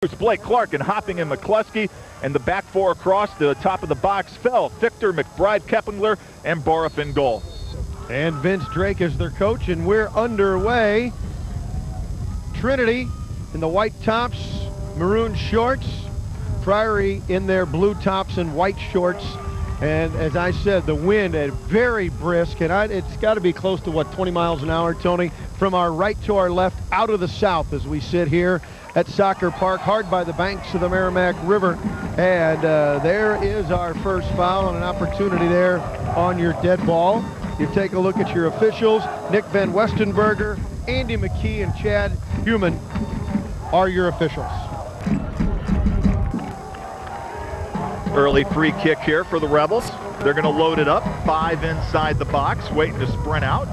It's Blake Clark and Hopping and McCluskey, and the back four across the top of the box fell. Fichter, McBride, Keppingler, and Borup in goal. And Vince Drake is their coach, and we're underway. Trinity in the white tops, maroon shorts. Priory in their blue tops and white shorts. And as I said, the wind is very brisk, and it's got to be close to, what, 20 miles an hour, Tony? From our right to our left, out of the south as we sit here at Soccer Park, hard by the banks of the Merrimack River. And there is our first foul, and an opportunity there on your dead ball. You take a look at your officials. Nick Van Westenberger, Andy McKee, and Chad Heumann are your officials. Early free kick here for the Rebels. They're going to load it up. 5 inside the box, waiting to sprint out.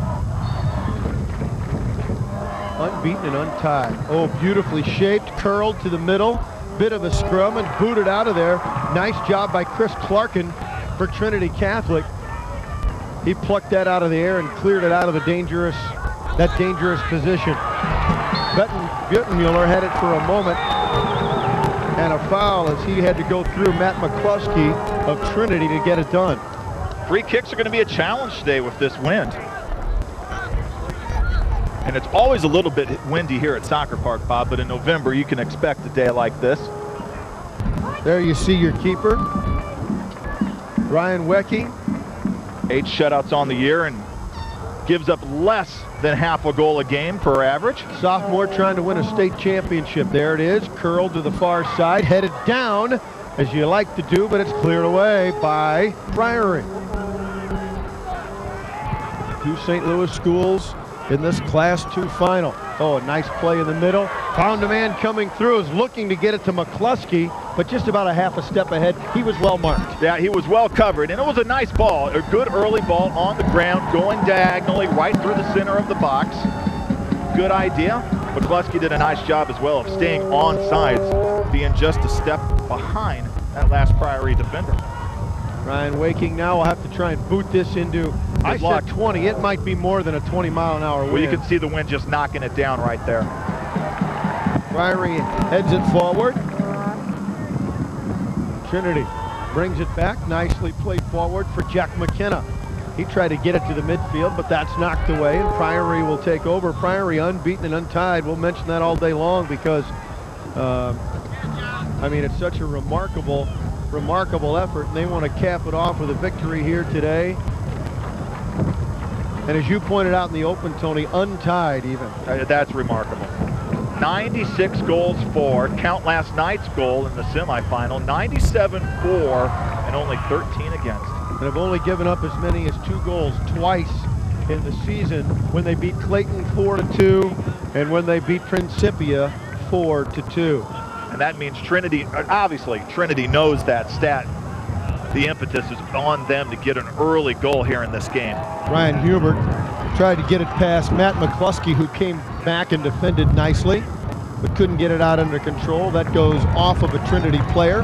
Unbeaten and untied. Oh, beautifully shaped, curled to the middle. Bit of a scrum and booted out of there. Nice job by Chris Clarkin for Trinity Catholic. He plucked that out of the air and cleared it out of the dangerous position. Buttenmuller had it for a moment, and a foul as he had to go through Matt McCluskey of Trinity to get it done. Free kicks are going to be a challenge today with this wind. And it's always a little bit windy here at Soccer Park, Bob, but in November you can expect a day like this. There you see your keeper, Ryan Wecky. 8 shutouts on the year and gives up less than half a goal a game per average. Sophomore trying to win a state championship. There it is, curled to the far side, headed down as you like to do, but it's cleared away by Priory. 2 St. Louis schools in this Class 2 final. Oh, a nice play in the middle. Found a man coming through, is looking to get it to McCluskey, but just about a half a step ahead. He was well marked. Yeah, he was well covered, and it was a nice ball. A good early ball on the ground, going diagonally right through the center of the box. Good idea. McCluskey did a nice job as well of staying on sides, being just a step behind that last Priory defender. Ryan Waking now will have to try and boot this into, I said 20. It might be more than a 20-mile-an-hour wind. Well, you can see the wind just knocking it down right there. Priory heads it forward. Trinity brings it back. Nicely played forward for Jack McKenna. He tried to get it to the midfield, but that's knocked away, and Priory will take over. Priory unbeaten and untied. We'll mention that all day long because, I mean, it's such a remarkable effort, and they want to cap it off with a victory here today. And as you pointed out in the open, Tony, untied even. That's remarkable. 96 goals for, count last night's goal in the semifinal, 97 for, and only 13 against. And have only given up as many as 2 goals twice in the season, when they beat Clayton 4-2 and when they beat Principia 4-2. And that means Trinity, obviously, Trinity knows that stat. The impetus is on them to get an early goal here in this game. Ryan Hubert tried to get it past Matt McCluskey, who came back and defended nicely, but couldn't get it out under control. That goes off of a Trinity player.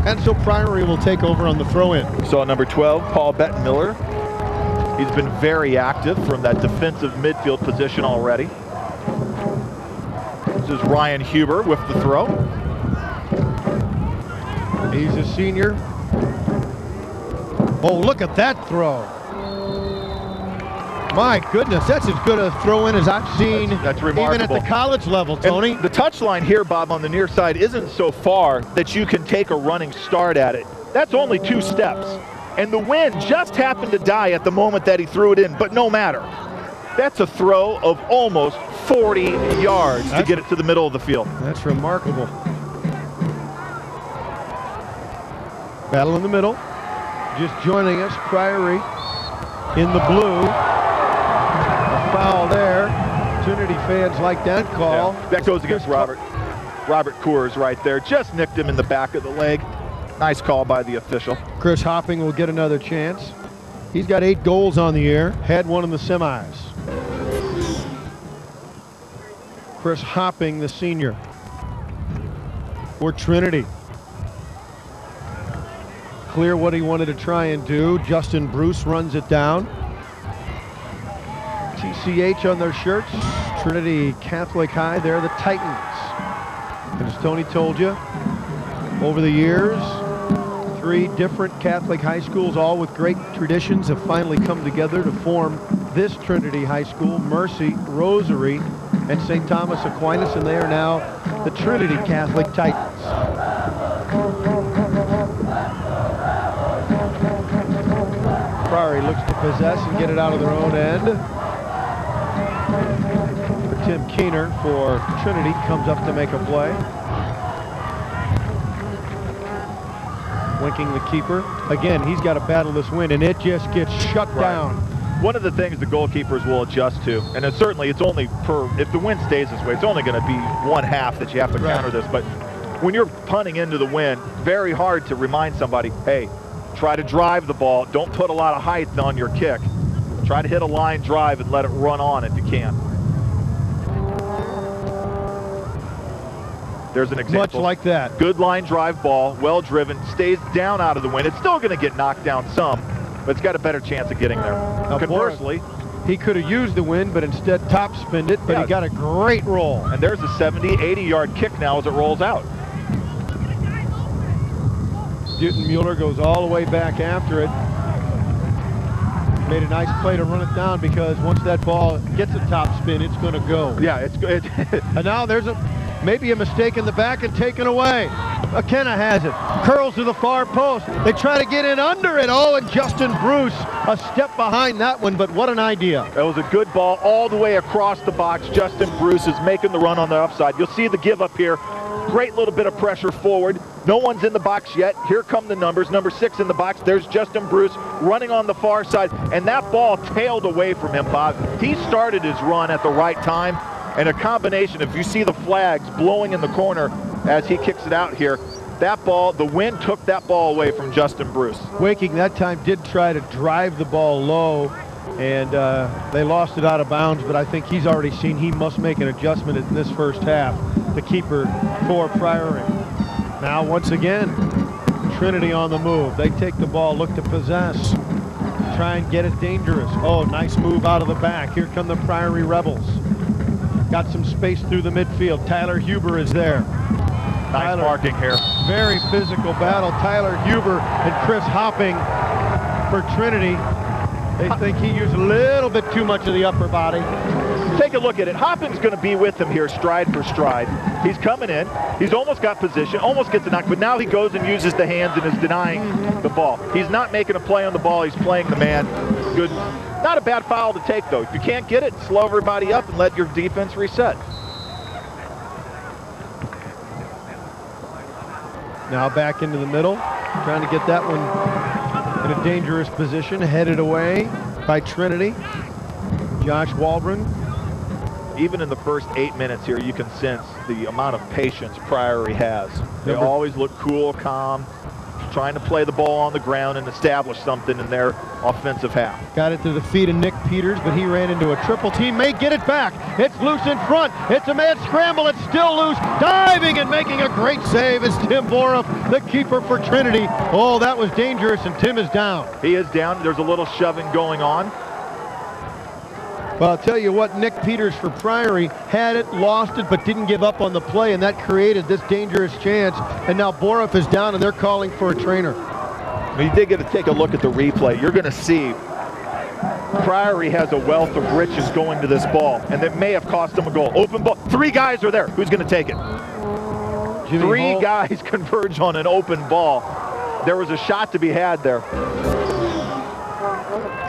And so Priory will take over on the throw-in. So number 12, Paul Bettenmiller. He's been very active from that defensive midfield position already. This is Ryan Huber with the throw. He's a senior. Oh, look at that throw. My goodness, that's as good a throw-in as I've seen. That's remarkable. Even at the college level, Tony. And the touch line here, Bob, on the near side isn't so far that you can take a running start at it. That's only 2 steps. And the wind just happened to die at the moment that he threw it in, but no matter. That's a throw of almost 40 yards to get it to the middle of the field. That's remarkable. Battle in the middle. Just joining us, Priory in the blue. A foul there. Trinity fans like that call. Yeah, that goes against Robert Coors right there. Just nicked him in the back of the leg. Nice call by the official. Chris Hopping will get another chance. He's got 8 goals on the year. Had 1 in the semis. Chris Hopping, the senior for Trinity. Clear what he wanted to try and do. Justin Bruce runs it down. TCH on their shirts. Trinity Catholic High, they're the Titans. And it's Tony told you, over the years, 3 different Catholic high schools, all with great traditions, have finally come together to form this Trinity High School. Mercy, Rosary, and St. Thomas Aquinas, and they are now the Trinity Catholic Titans. Priory looks to possess and get it out of their own end. Tim Keener for Trinity comes up to make a play. Winking the keeper. Again, he's got to battle this wind, and it just gets shut down. One of the things the goalkeepers will adjust to, and it's only if the wind stays this way, it's only going to be 1/2 that you have to counter this. But when you're punting into the wind, very hard to remind somebody, hey, try to drive the ball. Don't put a lot of height on your kick. Try to hit a line drive and let it run on if you can. There's an example. Much like that. Good line drive ball, well driven, stays down out of the wind. It's still going to get knocked down some, but it's got a better chance of getting there. Now, conversely, he could have used the wind, but instead top spinned it, but he got a great roll. And there's a 70, 80-yard kick now as it rolls out. Mueller goes all the way back after it. Made a nice play to run it down, because once that ball gets a top spin, it's going to go. Yeah, it's good. And now there's maybe a mistake in the back and taken away. McKenna has it. Curls to the far post. They try to get in under it. Oh, and Justin Bruce a step behind that one, but what an idea. That was a good ball all the way across the box. Justin Bruce is making the run on the upside. You'll see the give up here. Great little bit of pressure forward. No one's in the box yet. Here come the numbers. Number 6 in the box. There's Justin Bruce running on the far side, and that ball tailed away from him, Bob. He started his run at the right time, and a combination, if you see the flags blowing in the corner as he kicks it out here, that ball, the wind took that ball away from Justin Bruce. Waking that time did try to drive the ball low, and they lost it out of bounds, but I think he's already seen he must make an adjustment in this first half. The keeper for Priory. Now once again, Trinity on the move. They take the ball, look to possess, try and get it dangerous. Oh, nice move out of the back. Here come the Priory Rebels. Got some space through the midfield. Tyler Huber is there. Nice marking here. Very physical battle. Tyler Huber and Chris Hopping for Trinity. They think he used a little bit too much of the upper body. Take a look at it. Hopping's going to be with him here stride for stride. He's coming in. He's almost got position, almost gets a knock, but now he goes and uses the hands and is denying the ball. He's not making a play on the ball. He's playing the man. Good. Not a bad foul to take, though. If you can't get it, slow everybody up and let your defense reset. Now back into the middle, trying to get that one in a dangerous position, headed away by Trinity. Josh Walbron. Even in the first 8 minutes here, you can sense the amount of patience Priory has. They always look cool, calm, trying to play the ball on the ground and establish something in their offensive half. Got it to the feet of Nick Peters, but he ran into a triple team. May get it back. It's loose in front. It's a mad scramble. It's still loose. Diving and making a great save is Tim Boroff, the keeper for Trinity. Oh, that was dangerous, and Tim is down. He is down. There's a little shoving going on. Well, I'll tell you what, Nick Peters for Priory had it, lost it, but didn't give up on the play, and that created this dangerous chance. And now Boroff is down, and they're calling for a trainer. You did get to take a look at the replay. You're going to see Priory has a wealth of riches going to this ball, and that may have cost them a goal. Open ball. 3 guys are there. Who's going to take it? Jimmy 3 Holt. guys converge on an open ball. There was a shot to be had there.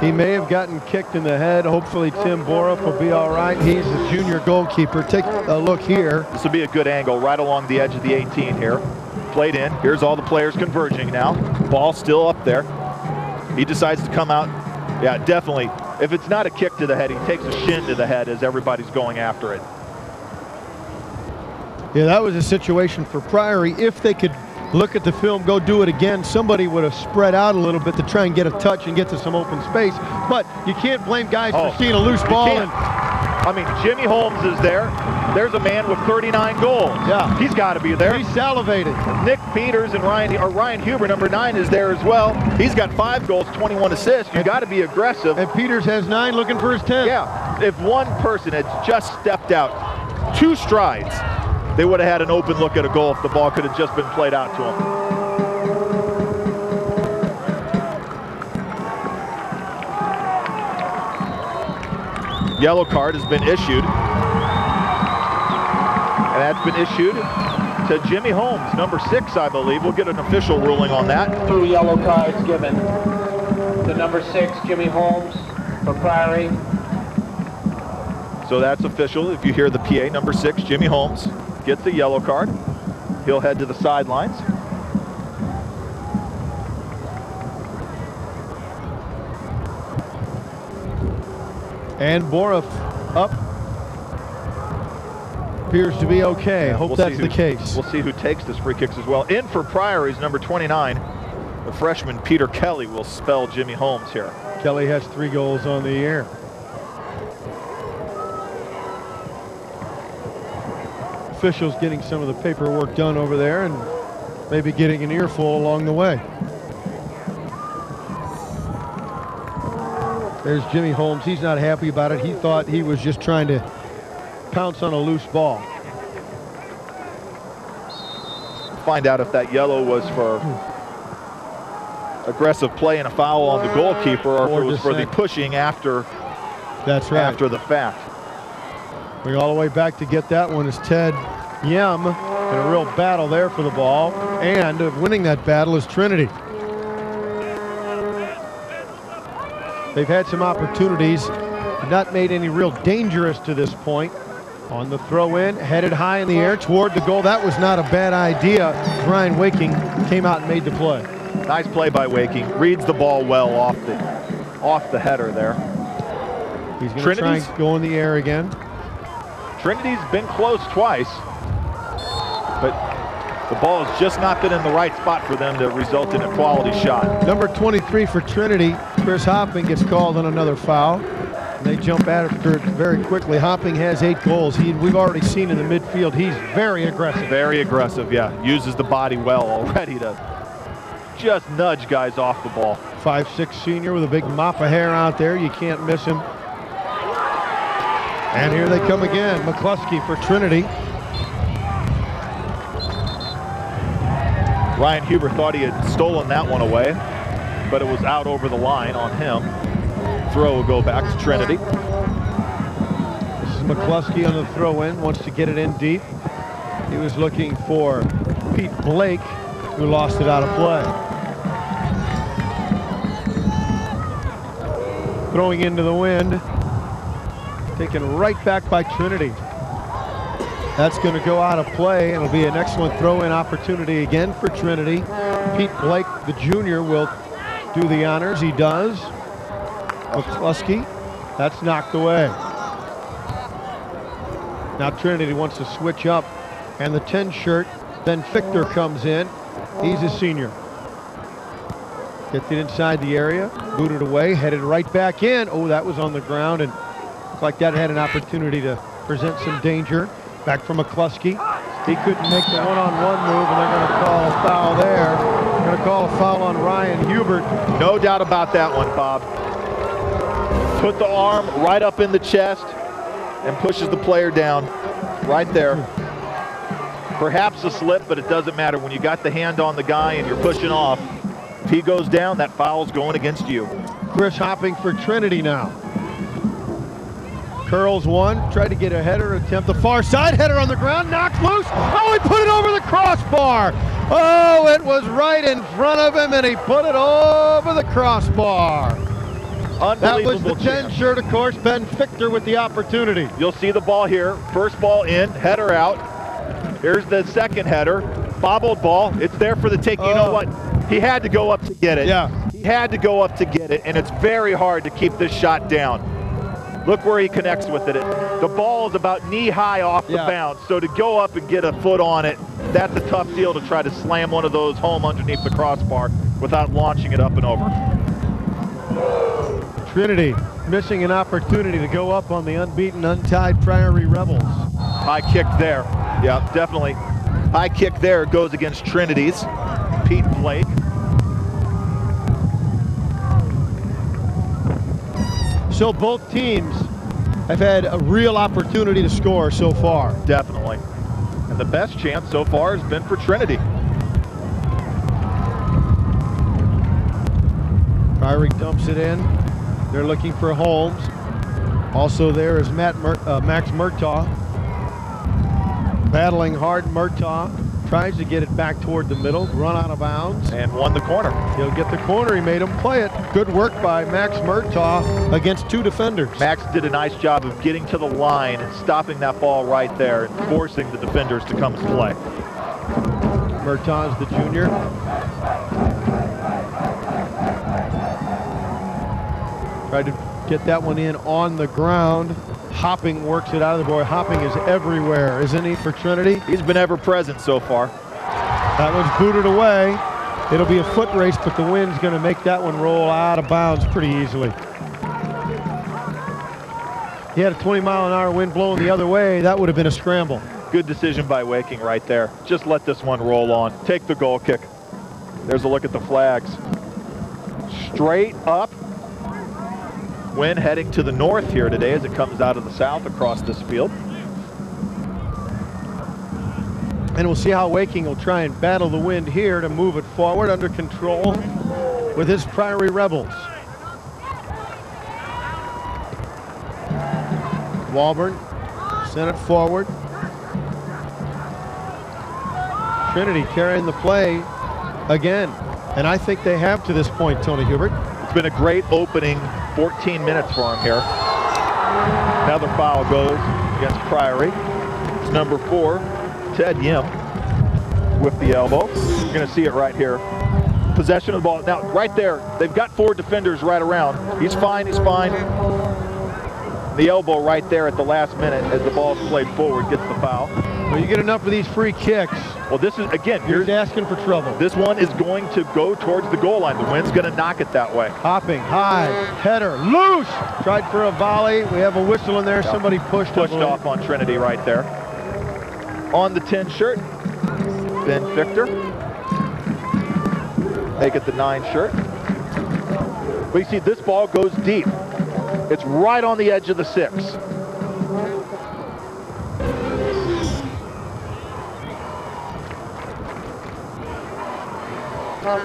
He may have gotten kicked in the head. Hopefully Tim Boroff will be all right. He's a junior goalkeeper. Take a look here. This will be a good angle right along the edge of the 18 here. Played in. Here's all the players converging now. Ball still up there. He decides to come out. Yeah, definitely. If it's not a kick to the head, he takes a shin to the head as everybody's going after it. Yeah, that was a situation for Priory. If they could look at the film, go do it again, somebody would have spread out a little bit to try and get a touch and get to some open space. But you can't blame guys for seeing a loose ball. I mean, Jimmy Holmes is there. There's a man with 39 goals. Yeah. He's got to be there. He's salivated. Nick Peters and Ryan Huber, number 9, is there as well. He's got 5 goals, 21 assists. You got to be aggressive. And Peters has 9, looking for his 10th. Yeah. If one person had just stepped out 2 strides, they would have had an open look at a goal if the ball could have just been played out to them. Yellow card has been issued. And that's been issued to Jimmy Holmes, number 6, I believe. We'll get an official ruling on that. 2 yellow cards given to number 6, Jimmy Holmes for Priory. So that's official. If you hear the PA, number 6, Jimmy Holmes, gets a yellow card. He'll head to the sidelines. And Boroff up. Appears to be okay. Yeah, Hope that's the case. We'll see who takes this free kicks as well. In for Priory's number 29. The freshman Peter Kelly will spell Jimmy Holmes here. Kelly has 3 goals on the year. Officials getting some of the paperwork done over there and maybe getting an earful along the way. There's Jimmy Holmes. He's not happy about it. He thought he was just trying to pounce on a loose ball. Find out if that yellow was for aggressive play and a foul on the goalkeeper, or if it was for the pushing after. That's right. After the fact. Going all the way back to get that one is Ted Yem in a real battle there for the ball, and winning that battle is Trinity. They've had some opportunities, not made any real dangerous to this point. On the throw in, headed high in the air toward the goal. That was not a bad idea. Ryan Waking came out and made the play. Nice play by Waking. Reads the ball well off the header there. He's going to try and go in the air again. Trinity's been close twice, but the ball has just not been in the right spot for them to result in a quality shot. Number 23 for Trinity, Chris Hopping, gets called on another foul. And they jump after it very quickly. Hopping has 8 goals. We've already seen in the midfield, he's very aggressive. Very aggressive, yeah. Uses the body well already to just nudge guys off the ball. 5'6" senior with a big mop of hair out there. You can't miss him. And here they come again. McCluskey for Trinity. Ryan Huber thought he had stolen that one away, but it was out over the line on him. Throw will go back to Trinity. This is McCluskey on the throw in, wants to get it in deep. He was looking for Pete Blake, who lost it out of play. Throwing into the wind. Taken right back by Trinity. That's going to go out of play. It'll be an excellent throw-in opportunity again for Trinity. Pete Blake, the junior, will do the honors. He does. McCluskey, that's knocked away. Now Trinity wants to switch up, and the 10 shirt, Ben Fichter, comes in. He's a senior. Gets it inside the area, booted away, headed right back in. Oh, that was on the ground, and looked like that had an opportunity to present some danger. Back from McCluskey. He couldn't make the one-on-one move, and they're going to call a foul there. They're going to call a foul on Ryan Hubert. No doubt about that one, Bob. Put the arm right up in the chest and pushes the player down right there. Perhaps a slip, but it doesn't matter. When you got the hand on the guy and you're pushing off, if he goes down, that foul's going against you. Chris Hopping for Trinity now. Curls one, tried to get a header attempt. The far side header on the ground, knocked loose. Oh, he put it over the crossbar. Oh, it was right in front of him, and he put it over the crossbar. That was the 10 shirt, of course, Ben Fichter with the opportunity. You'll see the ball here. First ball in, header out. Here's the second header. Bobbled ball. It's there for the take. You know what? He had to go up to get it. Yeah. He had to go up to get it, and it's very hard to keep this shot down. Look where he connects with it. The ball is about knee-high off the bounce, so to go up and get a foot on it, that's a tough deal to try to slam one of those home underneath the crossbar without launching it up and over. Trinity missing an opportunity to go up on the unbeaten, untied Priory Rebels. High kick there. Yeah, definitely. High kick there goes against Trinity's Pete Blake. So both teams have had a real opportunity to score so far. Definitely. And the best chance so far has been for Trinity. Priory dumps it in. They're looking for Holmes. Also there is Max Murtaugh. Battling hard. Murtaugh tries to get it back toward the middle, run out of bounds. And won the corner. He'll get the corner. He made him play it. Good work by Max Murtaugh against two defenders. Max did a nice job of getting to the line and stopping that ball right there and forcing the defenders to come and play. Murtaugh's the junior. Tried to get that one in on the ground. Hopping works it out of the boy. Hopping is everywhere, isn't he, for Trinity? He's been ever present so far. That one's booted away. It'll be a foot race, but the wind's going to make that one roll out of bounds pretty easily. He had a 20-mile-an-hour wind blowing the other way. That would have been a scramble. Good decision by Waking right there. Just let this one roll on. Take the goal kick. There's a look at the flags. Straight up. Wind heading to the north here today as it comes out of the south across this field. And we'll see how Waking will try and battle the wind here to move it forward under control with his Priory Rebels. Walburn sent it forward. Trinity carrying the play again. And I think they have to this point, Tony Hubert. It's been a great opening 14 minutes for him here. Another foul goes against Priory. It's number 4, Ted Yim, with the elbow. You're going to see it right here. Possession of the ball. Now, right there, they've got 4 defenders right around. He's fine, he's fine. The elbow right there at the last minute as the ball's played forward gets the foul. Well, you get enough of these free kicks. Well, this is, again, you're asking for trouble. This one is going to go towards the goal line. The wind's going to knock it that way. Hopping, high, header, loose. Tried for a volley. We have a whistle in there. Somebody pushed off on Trinity right there. On the 10 shirt, Ben Fichter. Make it the 9 shirt. But you see, this ball goes deep. It's right on the edge of the 6.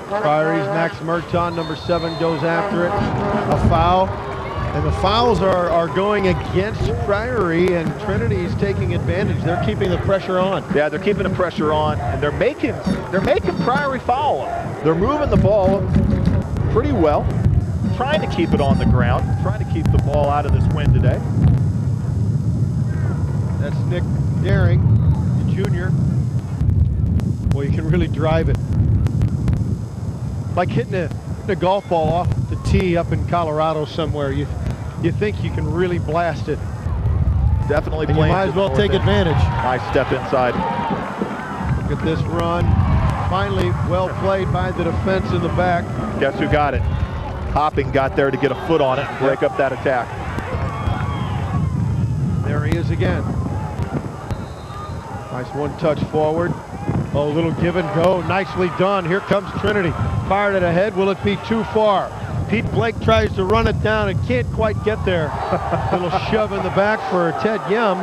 Priory's Max Murtaugh, number 7, goes after it. A foul. And the fouls are going against Priory, and Trinity's taking advantage. They're keeping the pressure on. Yeah, they're keeping the pressure on, and they're making Priory foul. They're moving the ball pretty well, trying to keep it on the ground, trying to keep the ball out of this wind today. That's Nick Daring, the junior. Boy, you can really drive it. Like hitting a golf ball off the tee up in Colorado somewhere. You think you can really blast it. Definitely playing. You might as well take advantage. Nice step inside. Look at this run. Finally, well played by the defense in the back. Guess who got it? Hopping got there to get a foot on it and break up that attack. There he is again. Nice one touch forward. Oh, little give and go. Nicely done. Here comes Trinity. Fired it ahead. Will it be too far? Pete Blake tries to run it down and can't quite get there. Little shove in the back for Ted Yim.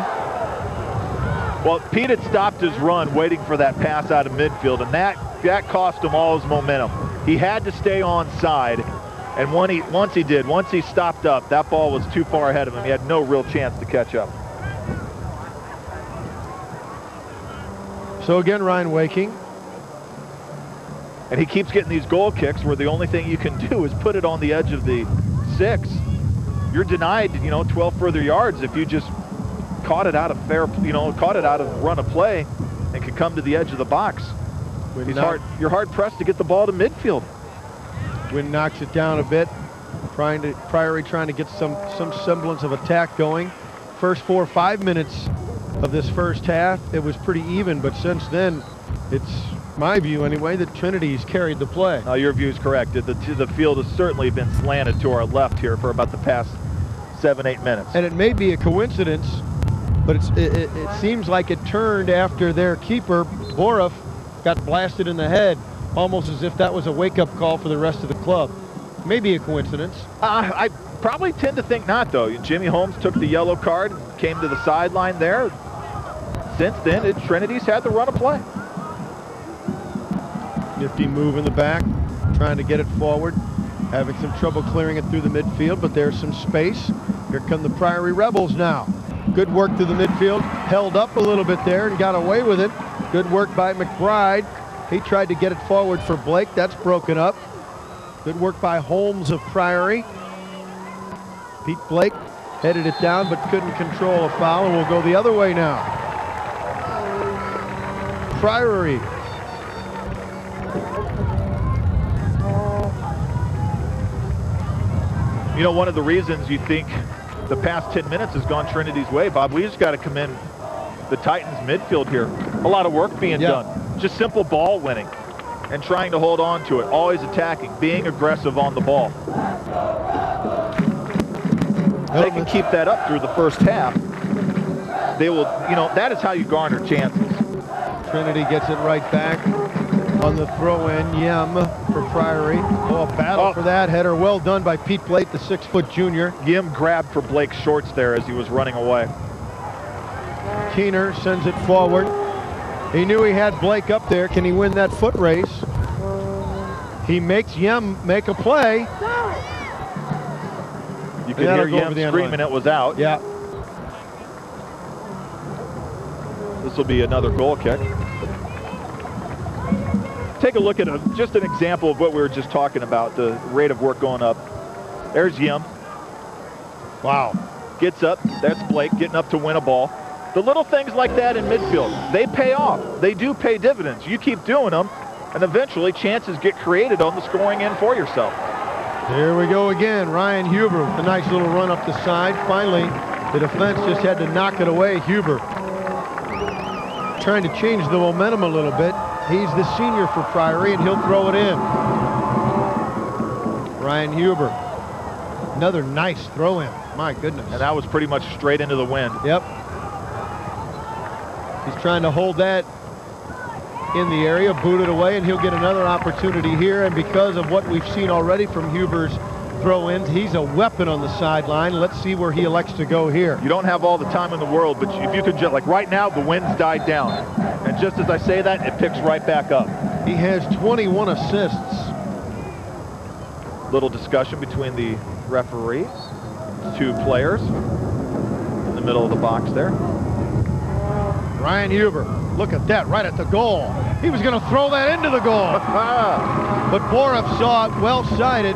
Well, Pete had stopped his run waiting for that pass out of midfield, and that cost him all his momentum. He had to stay on side, and once he stopped up, that ball was too far ahead of him. He had no real chance to catch up. So again, Ryan Waking. And he keeps getting these goal kicks where the only thing you can do is put it on the edge of the 6. You're denied, 12 further yards if you just caught it out of run of play and could come to the edge of the box. You're hard pressed to get the ball to midfield. Wind knocks it down a bit. Priory trying to get some semblance of attack going. First 4 or 5 minutes of this first half, it was pretty even, but since then, it's my view anyway that Trinity's carried the play. Now your view is correct. The field has certainly been slanted to our left here for about the past 7-8 minutes. And it may be a coincidence, but it seems like it turned after their keeper, Borov, got blasted in the head, almost as if that was a wake-up call for the rest of the club. Maybe a coincidence. I probably tend to think not, though. Jimmy Holmes took the yellow card, came to the sideline there. since then, Trinity's had the run of play. Nifty move in the back, trying to get it forward. Having some trouble clearing it through the midfield, but there's some space. Here come the Priory Rebels now. Good work through the midfield. Held up a little bit there and got away with it. Good work by McBride. He tried to get it forward for Blake. That's broken up. Good work by Holmes of Priory. Pete Blake headed it down but couldn't control a foul, and we'll go the other way now. Priory. You know, one of the reasons you think the past 10 minutes has gone Trinity's way, Bob, we just got to commend the Titans midfield here. A lot of work being done. Just simple ball winning and trying to hold on to it, always attacking, being aggressive on the ball. They can keep that up through the first half. They will, you know, that is how you garner chances. Trinity gets it right back on the throw-in. Yem for Priory. Oh, a battle for that header. Well done by Pete Blake, the 6-foot junior. Yem grabbed for Blake's shorts there as he was running away. Keener sends it forward. He knew he had Blake up there. Can he win that foot race? He makes Yem make a play. You could hear Yem screaming it was out. Yeah. This will be another goal kick. Take a look at just an example of what we were just talking about, the rate of work going up. There's Yem. Wow. Gets up. That's Blake getting up to win a ball. The little things like that in midfield, they pay off. They do pay dividends. You keep doing them, and eventually chances get created on the scoring end for yourself. Here we go again. Ryan Huber, a nice little run up the side. Finally, the defense just had to knock it away. Huber trying to change the momentum a little bit. He's the senior for Priory, and he'll throw it in. Ryan Huber. Another nice throw in. My goodness. And that was pretty much straight into the wind. Yep. He's trying to hold that in the area, boot it away, and he'll get another opportunity here. And because of what we've seen already from Huber's throw-ins, he's a weapon on the sideline. Let's see where he elects to go here. You don't have all the time in the world, but if you could just, like right now, the wind's died down. And just as I say that, it picks right back up. He has 21 assists. Little discussion between the referees. Two players in the middle of the box there. Ryan Huber, look at that, right at the goal. He was going to throw that into the goal. But Borev saw it, well-sighted.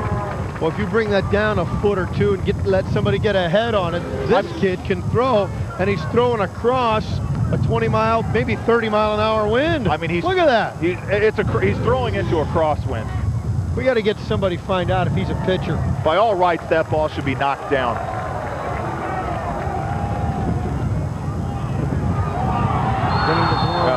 Well, if you bring that down a foot or two and let somebody get a head on it, this kid can throw, and he's throwing across a 20-mile, maybe 30-mile-an-hour wind. I mean, look at that. He's throwing into a crosswind. We got to get somebody find out if he's a pitcher. By all rights, that ball should be knocked down.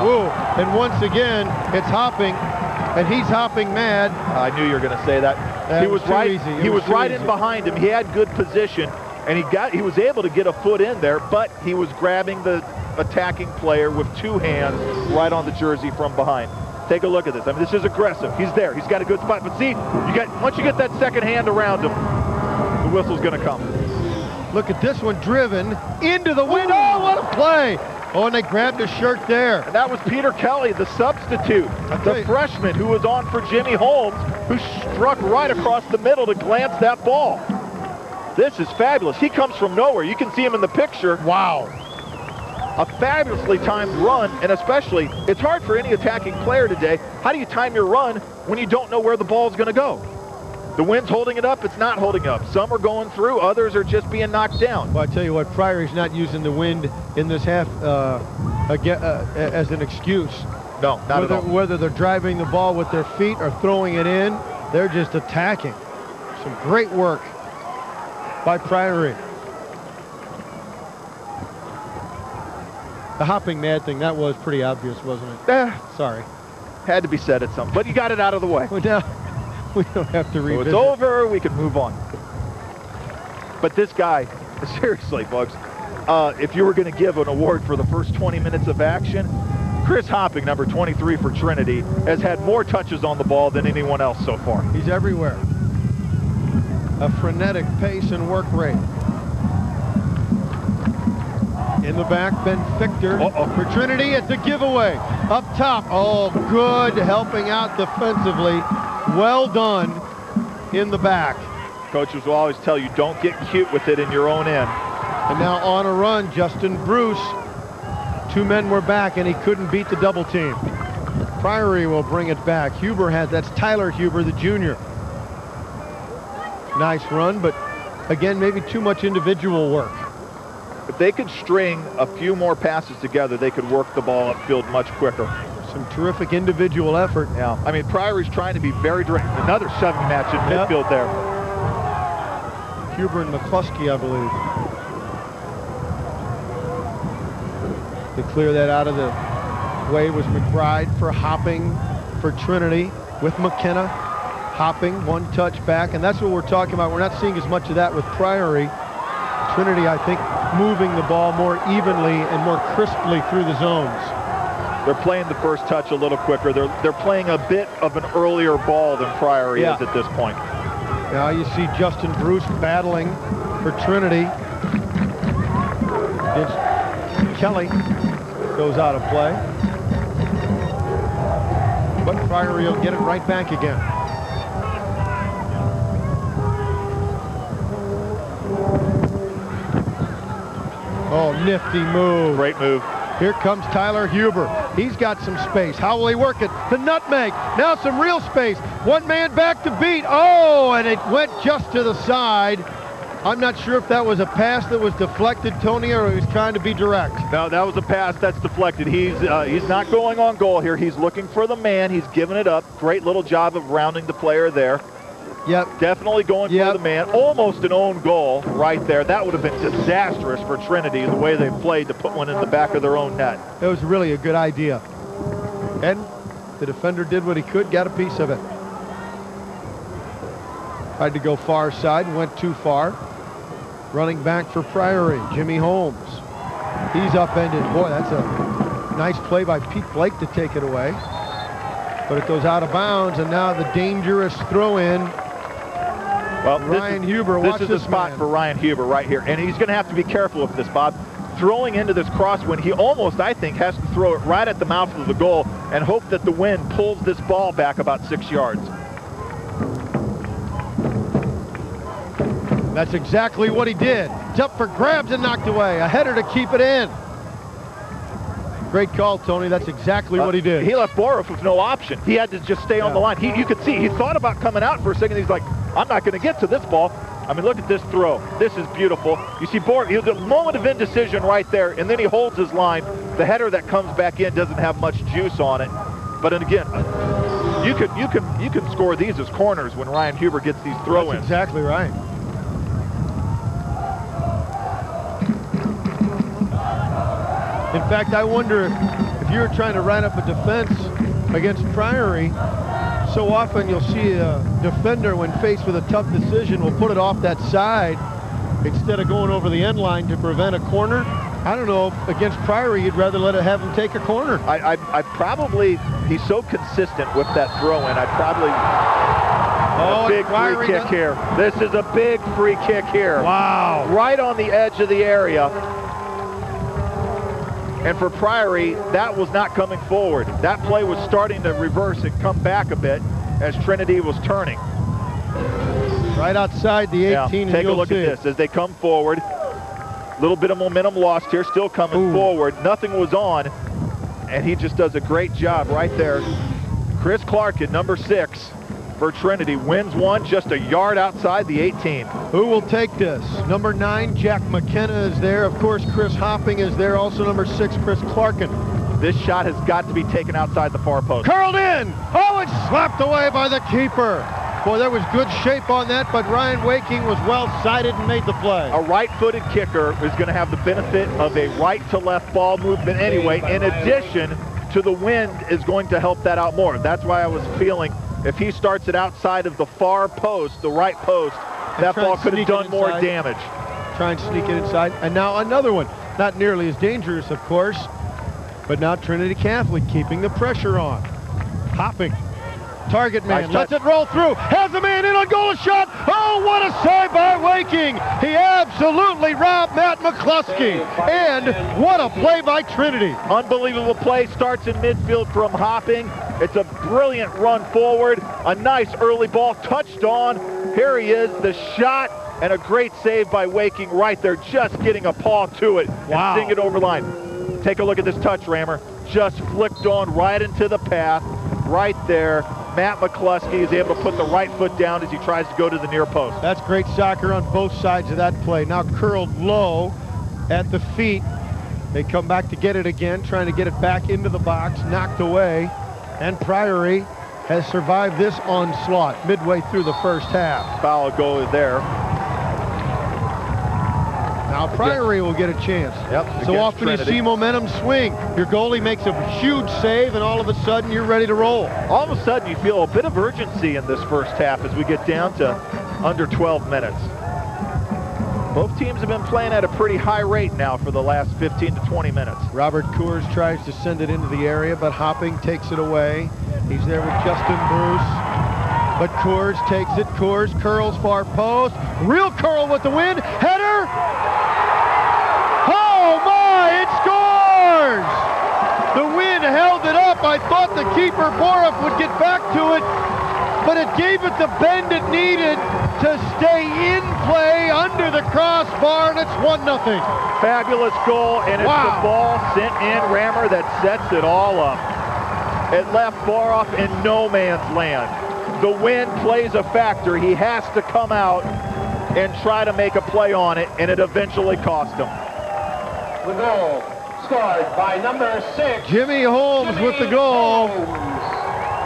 Whoa. And once again, it's hopping, and he's hopping mad. I knew you were going to say that. He was right. He was right in behind him. He had good position, and he was able to get a foot in there, but he was grabbing the attacking player with two hands right on the jersey from behind. Take a look at this. I mean, this is aggressive. He's there. He's got a good spot. But see, once you get that second hand around him, the whistle's going to come. Look at this one driven into the window. Oh, what a play! Oh, and they grabbed his shirt there. And that was Peter Kelly, the substitute, the freshman who was on for Jimmy Holmes, who struck right across the middle to glance that ball. This is fabulous. He comes from nowhere. You can see him in the picture. Wow. A fabulously timed run, and especially, it's hard for any attacking player today. How do you time your run when you don't know where the ball's going to go? The wind's holding it up, it's not holding up. Some are going through, others are just being knocked down. Well, I tell you what, Priory's not using the wind in this half as an excuse. No, not at all. Whether they're driving the ball with their feet or throwing it in, they're just attacking. Some great work by Priory. The hopping mad thing, that was pretty obvious, wasn't it? Sorry. Had to be said at some, but you got it out of the way. Well, now, we don't have to revisit. So it's over, we can move on. But this guy, seriously, folks, if you were going to give an award for the first 20 minutes of action, Chris Hopping, number 23 for Trinity, has had more touches on the ball than anyone else so far. He's everywhere. A frenetic pace and work rate. In the back, Ben Fichter for Trinity. It's a giveaway. Up top. Oh, good helping out defensively. Well done in the back. Coaches will always tell you, don't get cute with it in your own end. And now on a run, Justin Bruce. 2 men were back, and he couldn't beat the double team. Priory will bring it back. That's Tyler Huber, the junior. Nice run, but again, maybe too much individual work. If they could string a few more passes together, they could work the ball upfield much quicker. Some terrific individual effort. Yeah, I mean, Priory's trying to be very direct. Another shoving match in midfield there. Huber and McCluskey, I believe. To clear that out of the way was McBride for Hopping for Trinity with McKenna. Hopping, 1 touch back, and that's what we're talking about. We're not seeing as much of that with Priory. Trinity, I think, moving the ball more evenly and more crisply through the zones. They're playing the first touch a little quicker. They're playing a bit of an earlier ball than Priory is at this point. Now you see Justin Bruce battling for Trinity. Kelly goes out of play. But Priory will get it right back again. Oh, nifty move. Great move. Here comes Tyler Huber. He's got some space. How will he work it? The nutmeg. Now some real space. 1 man back to beat. Oh, and it went just to the side. I'm not sure if that was a pass that was deflected, Tony, or he was trying to be direct. No, that was a pass that's deflected. He's not going on goal here. He's looking for the man. He's giving it up. Great little job of rounding the player there. Yep. Definitely going for the man. Almost an own goal right there. That would have been disastrous for Trinity, the way they played to put one in the back of their own net. It was really a good idea. And the defender did what he could, got a piece of it. Tried to go far side, went too far. Running back for Priory, Jimmy Holmes. He's upended. Boy, that's a nice play by Pete Blake to take it away. But it goes out of bounds, and now the dangerous throw-in. Well, Ryan Huber, this is the spot for Ryan Huber right here. And he's going to have to be careful with this, Bob. Throwing into this crosswind, he almost, I think, has to throw it right at the mouth of the goal and hope that the wind pulls this ball back about 6 yards. That's exactly what he did. It's up for grabs and knocked away. A header to keep it in. Great call, Tony. That's exactly what he did. He left Boroff with no option. He had to just stay on the line. You could see he thought about coming out for a second. He's like, I'm not going to get to this ball. I mean, look at this throw. This is beautiful. You see Boroff, he was a moment of indecision right there, and then he holds his line. The header that comes back in doesn't have much juice on it. But again, you can score these as corners when Ryan Huber gets these throw-ins. That's exactly right. In fact, I wonder if you're trying to write up a defense against Priory, so often you'll see a defender, when faced with a tough decision, will put it off that side instead of going over the end line to prevent a corner. I don't know if against Priory you'd rather have him take a corner. I probably, he's so consistent with that throw-in, I'd probably... Oh, a big free kick here. This is a big free kick here. Wow. Right on the edge of the area. And for Priory, that was not coming forward. That play was starting to reverse and come back a bit as Trinity was turning. Right outside the 18. Take a look at this as they come forward. A little bit of momentum lost here, still coming forward. Nothing was on, and he just does a great job right there. Chris Clarkin, number 6 for Trinity, wins one just a yard outside the 18. Who will take this? Number 9, Jack McKenna is there. Of course, Chris Hopping is there. Also number 6, Chris Clarkin. This shot has got to be taken outside the far post. Curled in! Oh, it's slapped away by the keeper. Boy, there was good shape on that, but Ryan Waking was well-sighted and made the play. A right-footed kicker is going to have the benefit of a right-to-left ball movement anyway. In addition to the wind is going to help that out more. That's why I was feeling if he starts it outside of the far post, the right post, that ball could have done more damage. Try and sneak it inside. And now another one. Not nearly as dangerous, of course, but now Trinity Catholic keeping the pressure on. Hopping. Target man. Lets it roll through. Has a man in on goal, a shot. Oh, what a save by Waking. He absolutely robbed Matt McCluskey. And what a play by Trinity. Unbelievable play, starts in midfield from Hopping. It's a brilliant run forward, a nice early ball, touched on. Here he is, the shot, and a great save by Waking right there, just getting a paw to it. Wow. And seeing it over line. Take a look at this touch, Rammer. Just flicked on right into the path, right there. Matt McCluskey is able to put the right foot down as he tries to go to the near post. That's great soccer on both sides of that play. Now curled low at the feet. They come back to get it again, trying to get it back into the box, knocked away. And Priory has survived this onslaught midway through the first half. Foul goal there. Now Priory will get a chance. Yep. So often Trinity. you see momentum swing. Your goalie makes a huge save, and all of a sudden you're ready to roll. All of a sudden you feel a bit of urgency in this first half as we get down to under 12 minutes. Both teams have been playing at a pretty high rate now for the last 15 to 20 minutes. Robert Coors tries to send it into the area, but Hopping takes it away. He's there with Justin Bruce. But Coors takes it. Coors curls far post. Real curl with the win. Header. Oh my, it scores! The wind held it up. I thought the keeper, Boroff, would get back to it, but it gave it the bend it needed to stay in play under the crossbar, and it's 1-0. Fabulous goal, and it's the ball sent in, Rammer, that sets it all up. It left Boroff in no man's land. The wind plays a factor. He has to come out and try to make a play on it, and it eventually cost him. The goal scored by number 6. Jimmy Holmes with the goal.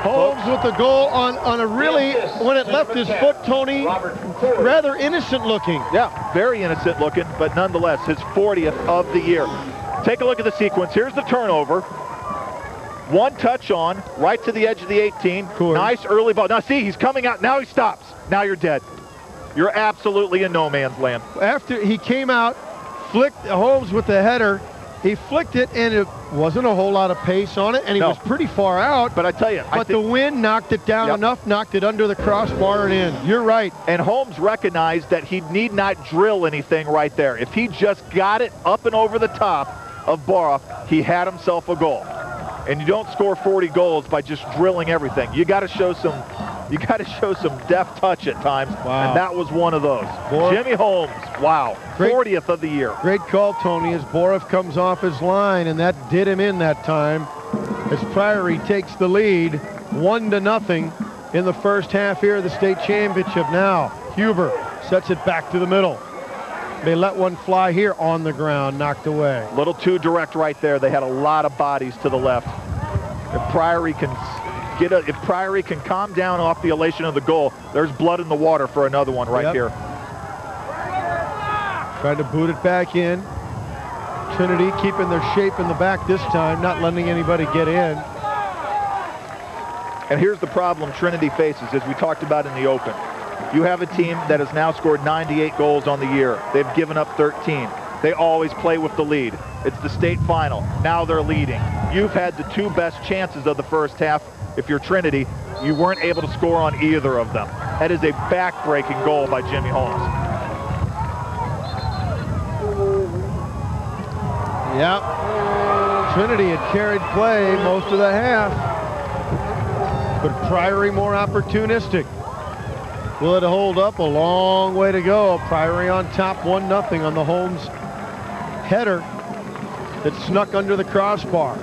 Holmes with the goal on a really, when it left his foot, Tony, rather innocent looking. Yeah, very innocent looking, but nonetheless, his 40th of the year. Take a look at the sequence. Here's the turnover. One touch on, right to the edge of the 18. Cool. Nice early ball. Now see, he's coming out. Now he stops. Now you're dead. You're absolutely in no man's land. After he came out, flicked Holmes with the header. He flicked it, and it wasn't a whole lot of pace on it, and he was pretty far out. But I tell you, but the wind knocked it down enough, knocked it under the crossbar and in. You're right. And Holmes recognized that he need not drill anything right there. If he just got it up and over the top of Boroff, he had himself a goal. And you don't score 40 goals by just drilling everything. You got to show some. You got to show some deft touch at times, and that was one of those. Jimmy Holmes, wow, 40th of the year. Great call, Tony, as Boroff comes off his line, and that did him in that time. As Priory takes the lead, 1-0 in the first half here of the state championship. Now, Huber sets it back to the middle. They let one fly here on the ground, knocked away. A little too direct right there. They had a lot of bodies to the left. If Priory can calm down off the elation of the goal, there's blood in the water for another one right here. Trying to boot it back in. Trinity keeping their shape in the back this time, not letting anybody get in. And here's the problem Trinity faces, as we talked about in the open. You have a team that has now scored 98 goals on the year. They've given up 13. They always play with the lead. It's the state final. Now they're leading. You've had the two best chances of the first half. If you're Trinity, you weren't able to score on either of them. That is a back-breaking goal by Jimmy Holmes. Yeah, Trinity had carried play most of the half, but Priory more opportunistic. Will it hold up? A long way to go. Priory on top, 1-0 on the Holmes header that snuck under the crossbar.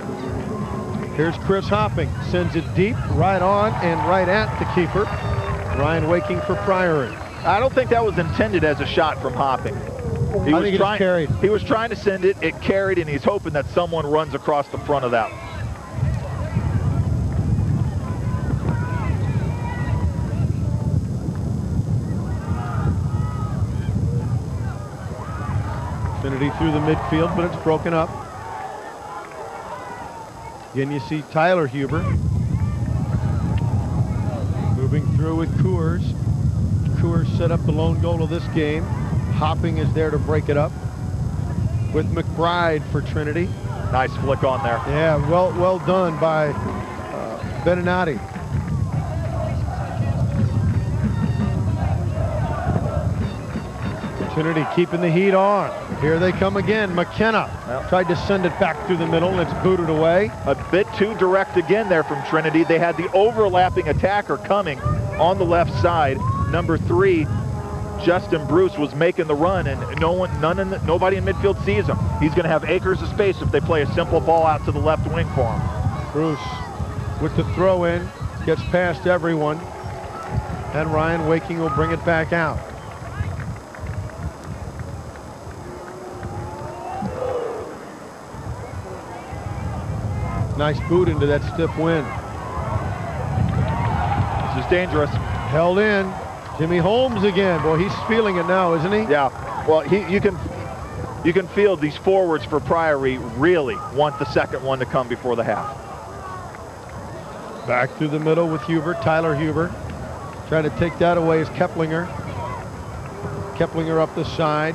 Here's Chris Hopping, sends it deep, right on and right at the keeper. Ryan Waking for Priory. I don't think that was intended as a shot from Hopping. I think it's carried. He was trying to send it, it carried, and he's hoping that someone runs across the front of that. Trinity through the midfield, but it's broken up. Again, you see Tyler Huber moving through with Coors. Coors set up the lone goal of this game. Hopping is there to break it up with McBride for Trinity. Nice flick on there. Yeah, well done by Beninati. Trinity keeping the heat on. Here they come again. McKenna tried to send it back through the middle, and it's booted away. A bit too direct again there from Trinity. They had the overlapping attacker coming on the left side. Number 3, Justin Bruce, was making the run, and nobody in midfield sees him. He's going to have acres of space if they play a simple ball out to the left wing for him. Bruce with the throw in, gets past everyone, and Ryan Waking will bring it back out. Nice boot into that stiff wind. This is dangerous. Held in. Jimmy Holmes again. Boy, he's feeling it now, isn't he? Yeah. Well, you can feel these forwards for Priory really want the second one to come before the half. Back through the middle with Huber, Tyler Huber. Trying to take that away is Keplinger. Keplinger up the side.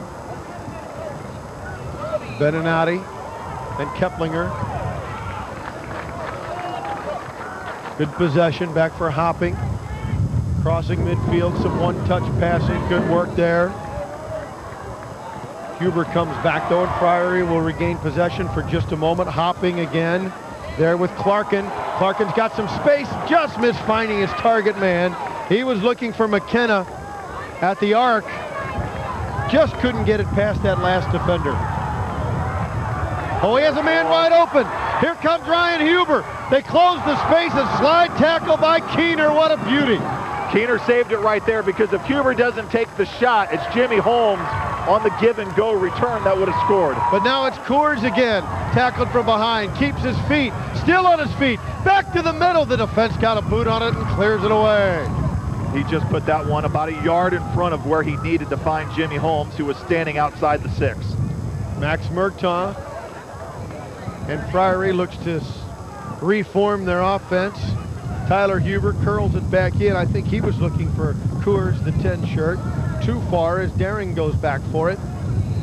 Beninati and Keplinger. Good possession, back for Hopping. Crossing midfield, some one-touch passing, good work there. Huber comes back though, and Priory will regain possession for just a moment. Hopping again, there with Clarkin. Clarkin's got some space, just missed finding his target man. He was looking for McKenna at the arc. Just couldn't get it past that last defender. Oh, he has a man wide open. Here comes Ryan Huber. They close the space, and slide tackle by Keener. What a beauty. Keener saved it right there, because if Huber doesn't take the shot, it's Jimmy Holmes on the give-and-go return that would have scored. But now it's Coors again, tackled from behind, keeps his feet, still on his feet, back to the middle. The defense got a boot on it and clears it away. He just put that one about a yard in front of where he needed to find Jimmy Holmes, who was standing outside the 6. Max Murtaugh and Priory looks to reform their offense. Tyler Huber curls it back in. I think he was looking for Coors, the 10 shirt. Too far as Daring goes back for it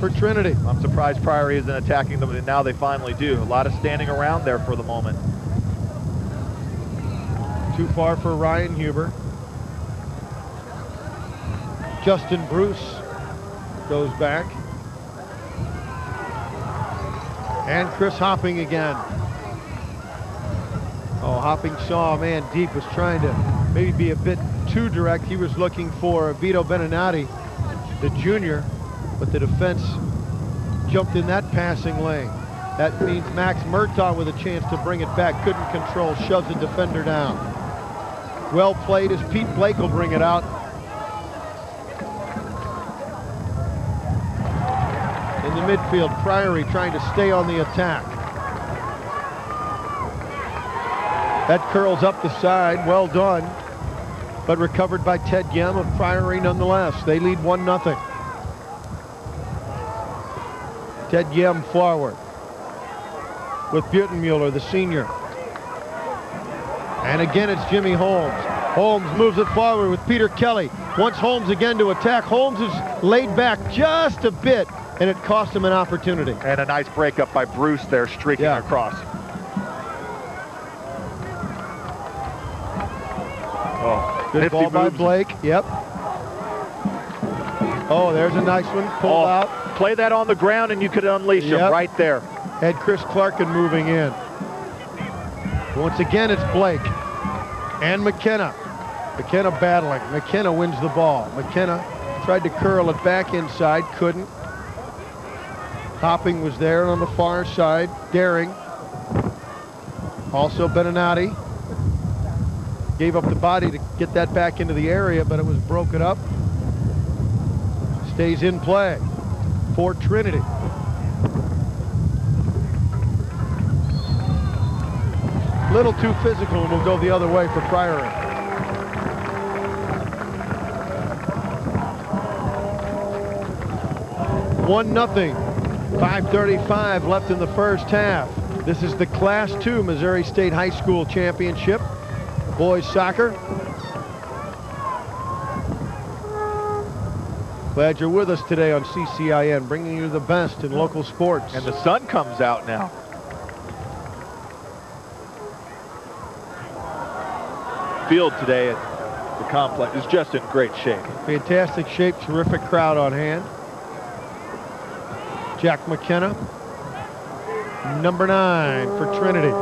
for Trinity. I'm surprised Priory isn't attacking them, and now they finally do. A lot of standing around there for the moment. Too far for Ryan Huber. Justin Bruce goes back. And Chris Hopping again. Oh, Hopping saw a man deep, was trying to maybe be a bit too direct. He was looking for Vito Beninati, the junior, but the defense jumped in that passing lane. That means Max Murtaugh with a chance to bring it back. Couldn't control, shoves the defender down. Well played as Pete Blake will bring it out. In the midfield, Priory trying to stay on the attack. That curls up the side, well done, but recovered by Ted Yem of Priory nonetheless. They lead 1-0. Ted Yem forward with Butenmuller, the senior. And again, it's Jimmy Holmes. Holmes moves it forward with Peter Kelly. Wants Holmes again to attack. Holmes is laid back just a bit, and it cost him an opportunity. And a nice breakup by Bruce there, streaking across. Oh, good ball by Blake. Yep. Oh, there's a nice one pulled out. Play that on the ground and you could unleash him right there. Had Chris Clarkin moving in. Once again, it's Blake and McKenna. McKenna battling. McKenna wins the ball. McKenna tried to curl it back inside, couldn't. Hopping was there on the far side. Daring. Also Beninati. Gave up the body to get that back into the area, but it was broken up. Stays in play for Trinity. Little too physical, and will go the other way for Priory. One nothing. 5:35 left in the first half. This is the Class II Missouri State High School Championship. Boys soccer. Glad you're with us today on CCIN, bringing you the best in local sports. And the sun comes out now. Field today at the complex is just in great shape. Fantastic shape, terrific crowd on hand. Jack McKenna, number 9 for Trinity.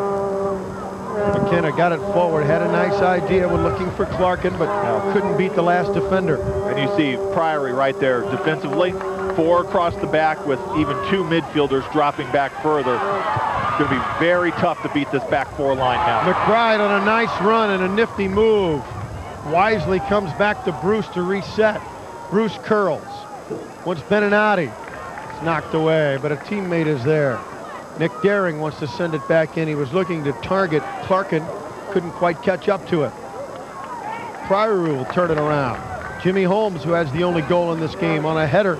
McKenna got it forward, had a nice idea when looking for Clarkin, but couldn't beat the last defender. And you see Priory right there defensively. 4 across the back with even 2 midfielders dropping back further. It's going to be very tough to beat this back 4 line now. McBride on a nice run and a nifty move. Wisely comes back to Bruce to reset. Bruce curls. Wants Beninati. It's knocked away, but a teammate is there. Nick Daring wants to send it back in. He was looking to target Clarkin. Couldn't quite catch up to it. Priory will turn it around. Jimmy Holmes, who has the only goal in this game, on a header.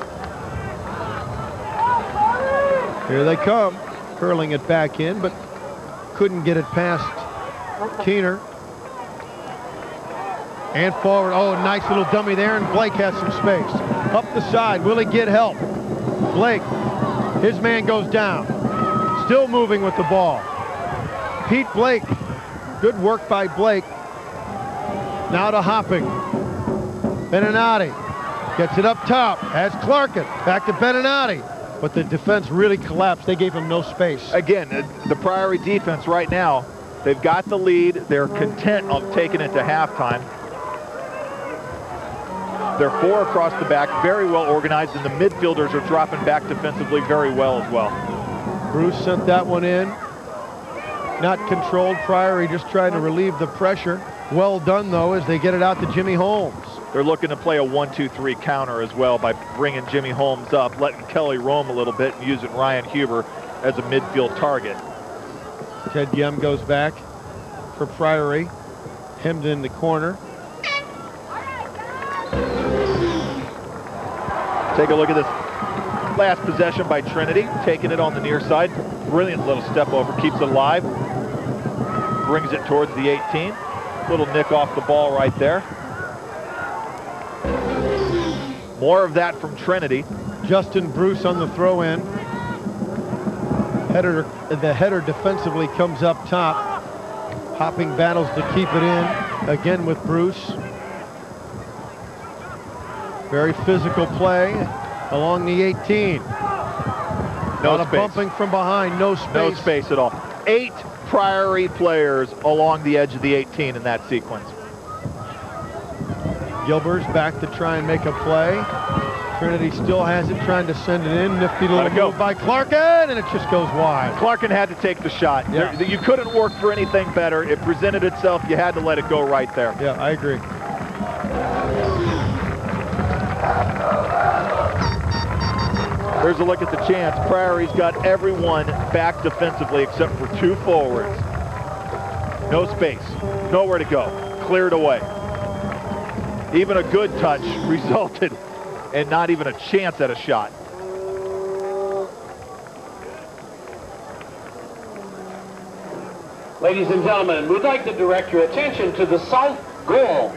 Here they come, curling it back in, but couldn't get it past Keener. And forward. Oh, nice little dummy there, and Blake has some space. Up the side, will he get help? Blake, his man goes down. Still moving with the ball. Pete Blake, good work by Blake. Now to Hopping. Beninati gets it up top, has Clarkin, back to Beninati. But the defense really collapsed. They gave him no space. Again, the Priory defense right now, they've got the lead. They're content on taking it to halftime. They're 4 across the back, very well organized, and the midfielders are dropping back defensively very well as well. Bruce sent that one in. Not controlled. Priory just trying to relieve the pressure. Well done, though, as they get it out to Jimmy Holmes. They're looking to play a 1-2-3 counter as well by bringing Jimmy Holmes up, letting Kelly roam a little bit, and using Ryan Huber as a midfield target. Ted Yem goes back for Priory. Hemmed in the corner. Take a look at this last possession by Trinity, taking it on the near side. Brilliant little step over, keeps it alive. Brings it towards the 18. Little nick off the ball right there. More of that from Trinity. Justin Bruce on the throw-in. The header defensively comes up top. Hopping battles to keep it in. Again with Bruce. Very physical play along the 18. No space. Bumping from behind, no space. No space at all. 8 Priory players along the edge of the 18 in that sequence. Gilbert's back to try and make a play. Trinity still has it, trying to send it in. Nifty little move by Clarkin, and it just goes wide. Clarkin had to take the shot. Yeah. You couldn't work for anything better. It presented itself. You had to let it go right there. Yeah, I agree. Here's a look at the chance. Priory's got everyone back defensively except for 2 forwards. No space. Nowhere to go. Cleared away. Even a good touch resulted in not even a chance at a shot. Ladies and gentlemen, we'd like to direct your attention to the south goal.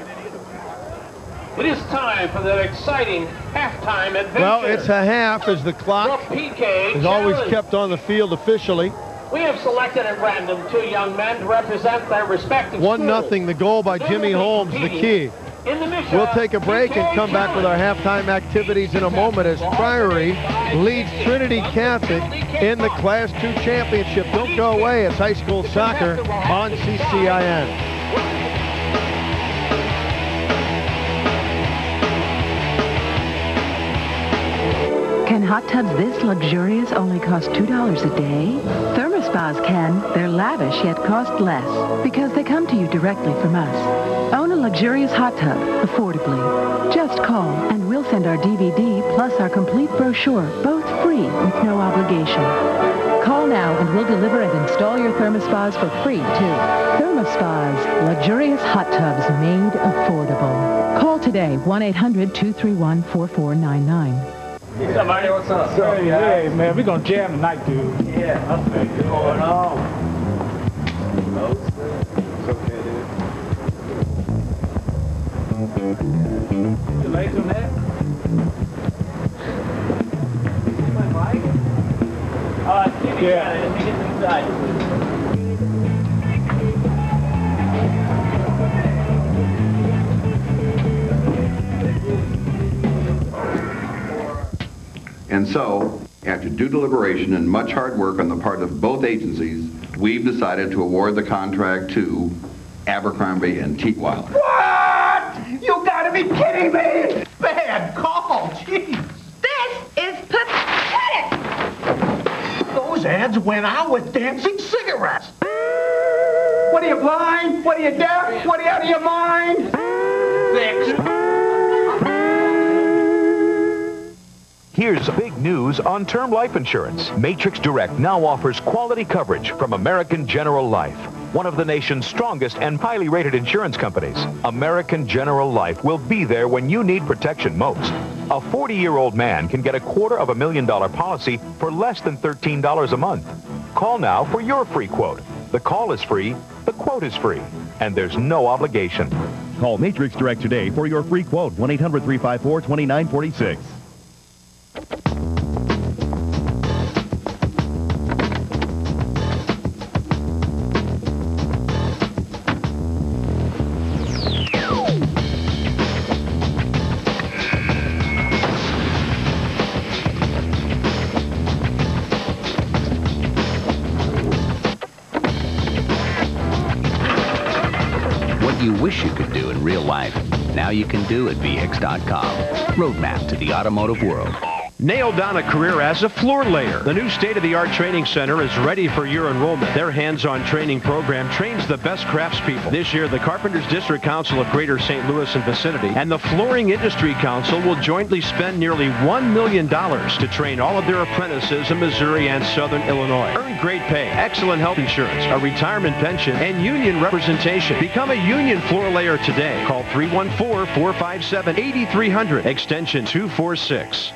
It is time for that exciting halftime adventure. Well, it's a half as the clock The PK is always challenge. kept on the field officially. We have selected at random 2 young men to represent their respective 1-0, the goal by Jimmy Holmes, the key. We'll take a break and come back with our halftime activities in a moment as Priory leads Trinity Catholic in the Class 2 championship. Don't go away. It's high school soccer on CCIN. Can hot tubs this luxurious only cost $2 a day? Thermospas can. They're lavish yet cost less because they come to you directly from us. Own a luxurious hot tub affordably. Just call and we'll send our DVD plus our complete brochure, both free with no obligation. Call now and we'll deliver and install your thermospas for free too. Thermospas, luxurious hot tubs made affordable. Call today, 1-800-231-4499. What's up, Marty? What's up? Hey, man, we're going to jam tonight, dude. Yeah, nothing going on. It's okay, dude. You late on that? My mic? Yeah. Let me get inside. And so, After due deliberation and much hard work on the part of both agencies, we've decided to award the contract to Abercrombie and Teetweiler. What? You gotta be kidding me! Bad call, jeez. This is pathetic! Those ads went out with dancing cigarettes. What are you, blind? What are you, deaf? What are you, out of your mind? Fixed. Here's big news on term life insurance. Matrix Direct now offers quality coverage from American General Life, one of the nation's strongest and highly rated insurance companies. American General Life will be there when you need protection most. A 40-year-old man can get a $250,000 policy for less than $13 a month. Call now for your free quote. The call is free, the quote is free, and there's no obligation. Call Matrix Direct today for your free quote, 1-800-354-2946. What you wish you could do in real life, now you can do at VX.com. Roadmap to the automotive world. Nailed down a career as a floor layer. The new state-of-the-art training center is ready for your enrollment. Their hands-on training program trains the best craftspeople. This year, the Carpenters District Council of Greater St. Louis and vicinity and the Flooring Industry Council will jointly spend nearly $1 million to train all of their apprentices in Missouri and Southern Illinois. Earn great pay, excellent health insurance, a retirement pension, and union representation. Become a union floor layer today. Call 314-457-8300, extension 246.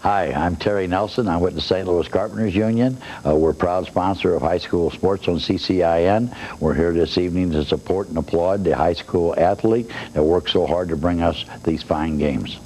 Hi, I'm Terry Nelson. I'm with the St. Louis Carpenters Union. We're a proud sponsor of high school sports on CCIN. We're here this evening to support and applaud the high school athlete that works so hard to bring us these fine games.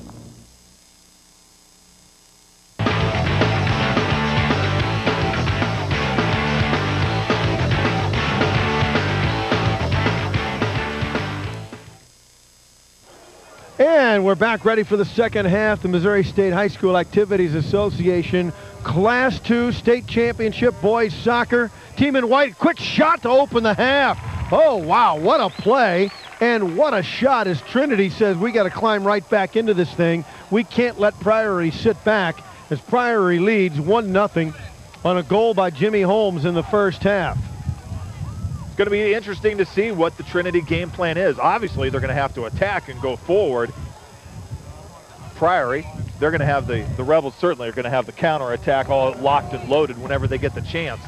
And we're back ready for the second half. The Missouri State High School Activities Association Class 2 State Championship Boys Soccer. Team in white, quick shot to open the half. Oh, wow, what a play. And what a shot as Trinity says we got to climb right back into this thing. We can't let Priory sit back as Priory leads 1-0 on a goal by Jimmy Holmes in the first half. It's going to be interesting to see what the Trinity game plan is. Obviously, they're going to have to attack and go forward. Priory, they're going to have the Rebels certainly are going to have the counterattack all locked and loaded whenever they get the chance.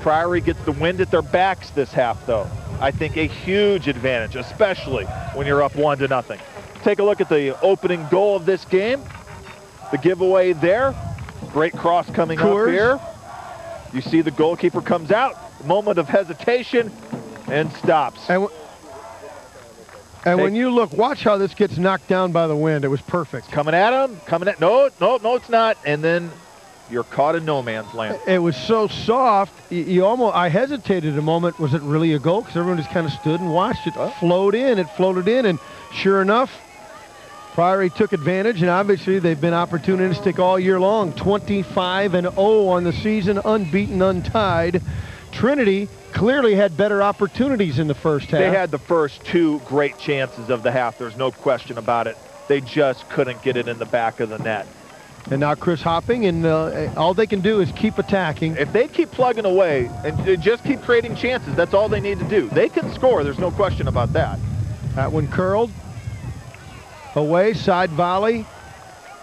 Priory gets the wind at their backs this half, though. I think a huge advantage, especially when you're up 1-0. Take a look at the opening goal of this game. The giveaway there. Great cross coming up here. You see the goalkeeper comes out. Moment of hesitation and stops. And when you look, watch how this gets knocked down by the wind. It was perfect. Coming at him, no, it's not. And then you're caught in no man's land. It was so soft, I hesitated a moment. Was it really a goal? Because everyone just kind of stood and watched it float in. It floated in, and sure enough, Priory took advantage, and obviously they've been opportunistic all year long. 25-0 on the season, unbeaten, untied. Trinity clearly had better opportunities in the first half. They had the first two great chances of the half. There's no question about it. They just couldn't get it in the back of the net. And now Chris Hopping, and all they can do is keep attacking. If they keep plugging away and just keep creating chances, that's all they need to do. They can score. There's no question about that. That one curled. Away, side volley.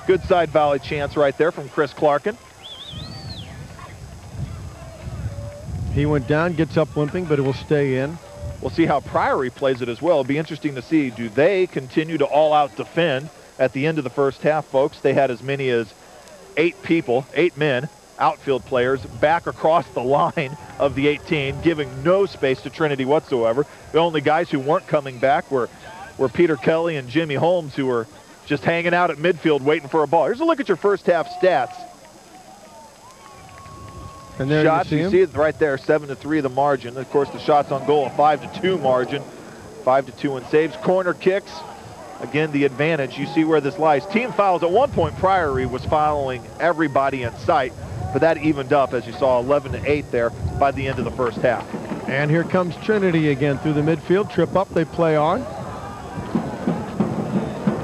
Good side volley chance right there from Chris Clarkin. He went down, gets up limping, but it will stay in. We'll see how Priory plays it as well. It'll be interesting to see, do they continue to all-out defend at the end of the first half, folks? They had as many as 8 men, outfield players, back across the line of the 18, giving no space to Trinity whatsoever. The only guys who weren't coming back were Peter Kelly and Jimmy Holmes, who were just hanging out at midfield waiting for a ball. Here's a look at your first half stats. And there shots, you see it right there, 7-3 the margin. Of course, the shots on goal, a 5-2 margin, 5-2 in saves. Corner kicks, Again, the advantage, you see where this lies. Team fouls. At one point, Priory was fouling everybody in sight, but that evened up, as you saw, 11-8 there by the end of the first half. And here comes Trinity again through the midfield. Trip up, they play on.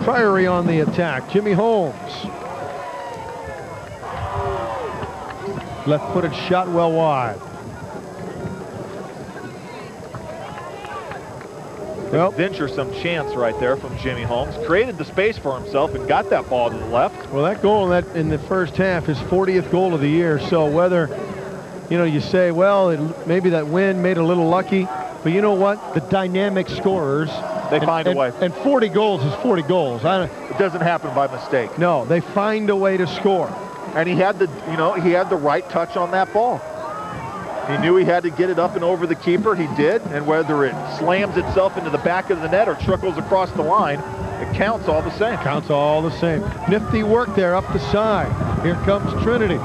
Priory on the attack. Jimmy Holmes. Left-footed shot well wide. Well, venturesome chance right there from Jimmy Holmes. Created the space for himself and got that ball to the left. Well, that goal in the first half, his 40th goal of the year. So whether, you know, you say, well, maybe that win made a little lucky, but you know what? The dynamic scorers, they find a way. And 40 goals is 40 goals. It doesn't happen by mistake. No, they find a way to score. And he had the, you know, he had the right touch on that ball. He knew he had to get it up and over the keeper. He did. And whether it slams itself into the back of the net or trickles across the line, it counts all the same. Counts all the same. Nifty work there up the side. Here comes Trinity.